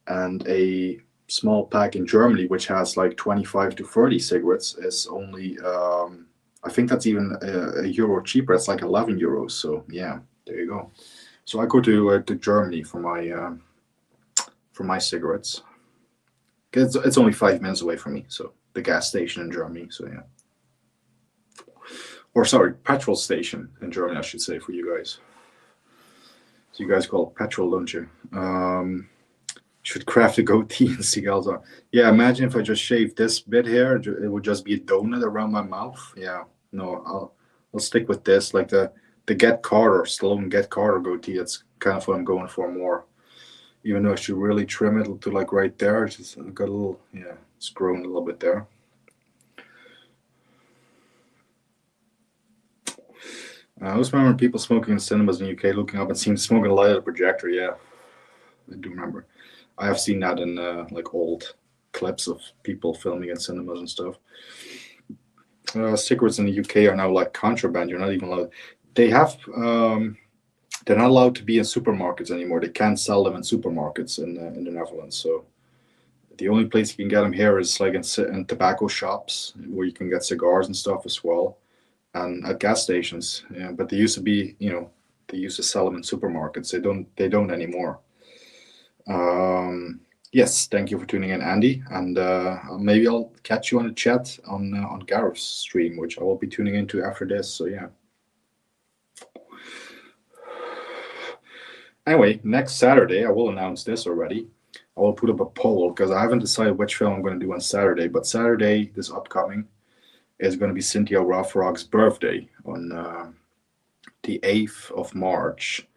And a small pack in Germany, which has like 25 to 30 cigarettes, is only, I think that's even a euro cheaper. It's like 11 euros. So yeah, there you go. So I go to Germany for my cigarettes. It's only 5 minutes away from me, so the gas station in Germany. So yeah, or sorry, petrol station in Germany, I should say, for you guys. So you guys call it petrol, don't you? Should craft a goatee and Seagal's on. Yeah, imagine if I just shaved this bit here, it would just be a donut around my mouth. Yeah, no, I'll stick with this, like the Get Carter, Stallone Get Carter goatee. That's kind of what I'm going for more. Even though I should really trim it to like right there. It's just got a little, yeah, it's grown a little bit there. I always remember people smoking in cinemas in the UK, looking up and seeing smoking light at a projector. Yeah, I do remember. I have seen that in like old clips of people filming in cinemas and stuff. Cigarettes in the UK are now like contraband. You're not even allowed. They have. They're not allowed to be in supermarkets anymore. They can't sell them in supermarkets in the Netherlands. So the only place you can get them here is like in tobacco shops where you can get cigars and stuff as well, and at gas stations. Yeah, but they used to be, they used to sell them in supermarkets. They don't anymore. Yes, thank you for tuning in, Andy, and maybe I'll catch you on the chat on Gareth's stream, which I will be tuning into after this. So yeah. Anyway, next Saturday I will announce this already. I will put up a poll because I haven't decided which film I'm going to do on Saturday. But Saturday, this upcoming, is going to be Cynthia Rothrock's birthday on the 8th of March.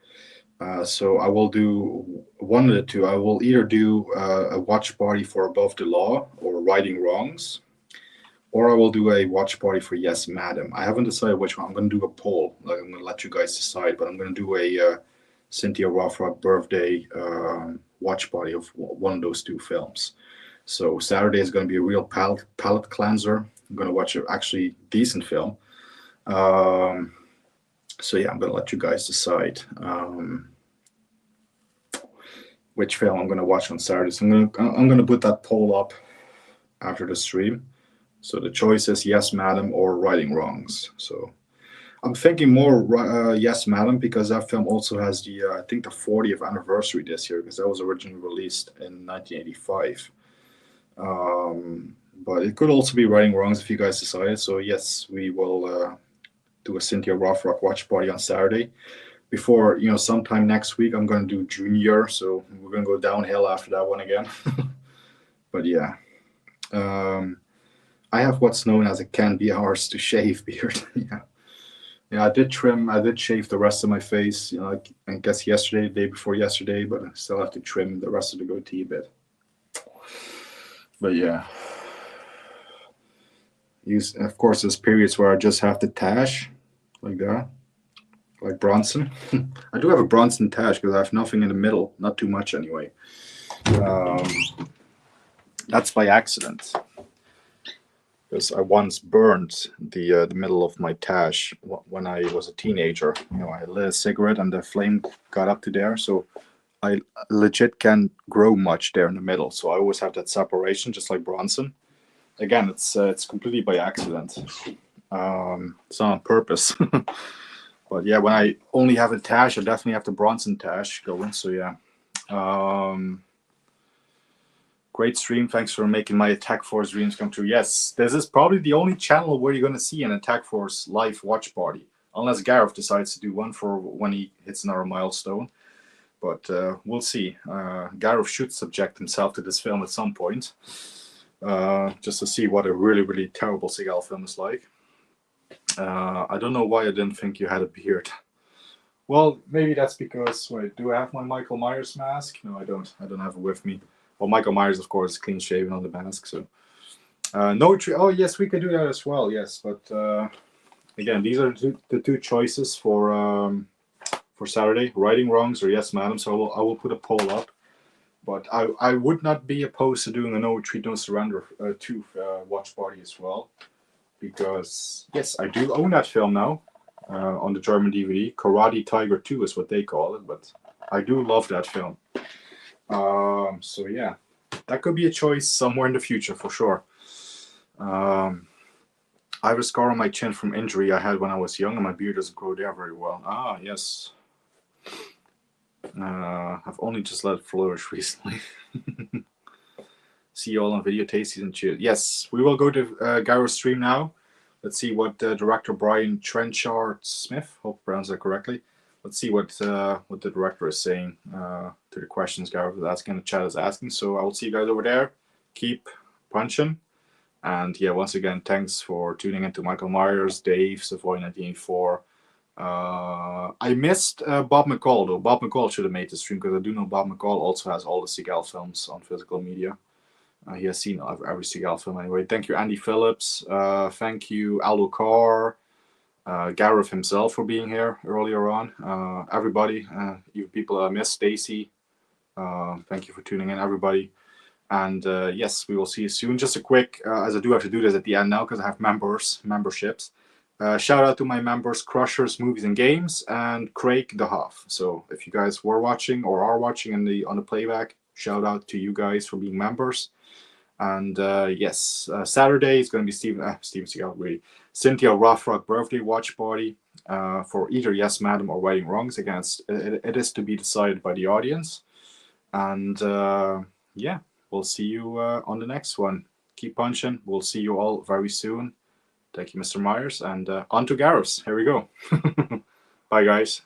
So I will do one of the two. I will either do a watch party for Above the Law or Righting Wrongs, or I will do a watch party for Yes, Madam. I haven't decided which one. I'm going to do a poll. Like, I'm going to let you guys decide, but I'm going to do a Cynthia Rothrock birthday watch party of one of those two films. So Saturday is going to be a real palate cleanser. I'm going to watch an actually decent film. So yeah, I'm going to let you guys decide which film I'm going to watch on Saturday. So I'm going to put that poll up after the stream. So the choice is Yes, Madam or Righting Wrongs. So I'm thinking more Yes, Madam, because that film also has the I think the 40th anniversary this year, because that was originally released in 1985. But it could also be Righting Wrongs if you guys decided. So yes, we will do a Cynthia Rothrock watch party on Saturday. Before, sometime next week, I'm going to do Junior. So we're going to go downhill after that one again. But yeah. I have what's known as a can be ours to shave beard. Yeah. Yeah, I did shave the rest of my face, I guess yesterday, the day before yesterday, but I still have to trim the rest of the goatee a bit. But yeah. Of course, there's periods where I just have the tash, like that, like Bronson. I do have a Bronson tash because I have nothing in the middle, not too much anyway. That's by accident. Because I once burned the middle of my tash when I was a teenager. I lit a cigarette and the flame got up to there, so I legit can't grow much there in the middle. So I always have that separation, just like Bronson. Again, it's completely by accident. It's not on purpose. But yeah, when I only have a tash, I definitely have the Bronson tash going. So yeah. Great stream. Thanks for making my Attack Force dreams come true. Yes, this is probably the only channel where you're going to see an Attack Force live watch party. Unless Gareth decides to do one for when he hits another milestone. But we'll see. Gareth should subject himself to this film at some point. Just to see what a really, really terrible Seagal film is like. I don't know why I didn't think you had a beard. Well, maybe that's because, wait, do I have my Michael Myers mask? No, I don't. I don't have it with me. Well, Michael Myers, of course, clean shaven on the mask. So, no tree. Oh, yes, we could do that as well. Yes, but again, these are the two choices for Saturday: Righting Wrongs or Yes, Madam. So I will put a poll up. But I would not be opposed to doing a No Retreat, No Surrender 2 watch party as well, because yes, I do own that film now on the German DVD. Karate Tiger 2 is what they call it, but I do love that film. So yeah, that could be a choice somewhere in the future for sure. I have a scar on my chin from injury I had when I was young, and my beard doesn't grow there very well. Ah, yes. I've only just let it flourish recently. See you all on video tasties and chill. Yes, we will go to Gareth's stream now. Let's see what director Brian Trenchard Smith, hope I pronounced that correctly. Let's see what the director is saying to the questions Gareth is asking, the chat is asking. So I will see you guys over there. Keep punching. And yeah, once again, thanks for tuning in to Michael Myers, Dave, Savoy1984. I missed Bob McCall, though. Bob McCall should have made the stream, because I do know Bob McCall also has all the Seagal films on physical media. He has seen every Seagal film anyway. Thank you, Andy Phillips. Thank you, Aldo Carr. Gareth himself for being here earlier on. Everybody, you people I missed, Stacy. Thank you for tuning in, everybody. And yes, we will see you soon. Just a quick, as I do have to do this at the end now because I have memberships. Shout out to my members, Crushers Movies and Games, and Craig the Huff. So if you guys were watching or are watching on the playback, shout out to you guys for being members. And yes, Saturday is going to be Steven Seagal, really. Cynthia Rothrock birthday watch party for either Yes Madam or Writing Wrongs. Again, it is to be decided by the audience. And yeah, we'll see you on the next one. Keep punching. We'll see you all very soon. Thank you, Mr. Myers. And on to Gareth's. Here we go. Bye, guys.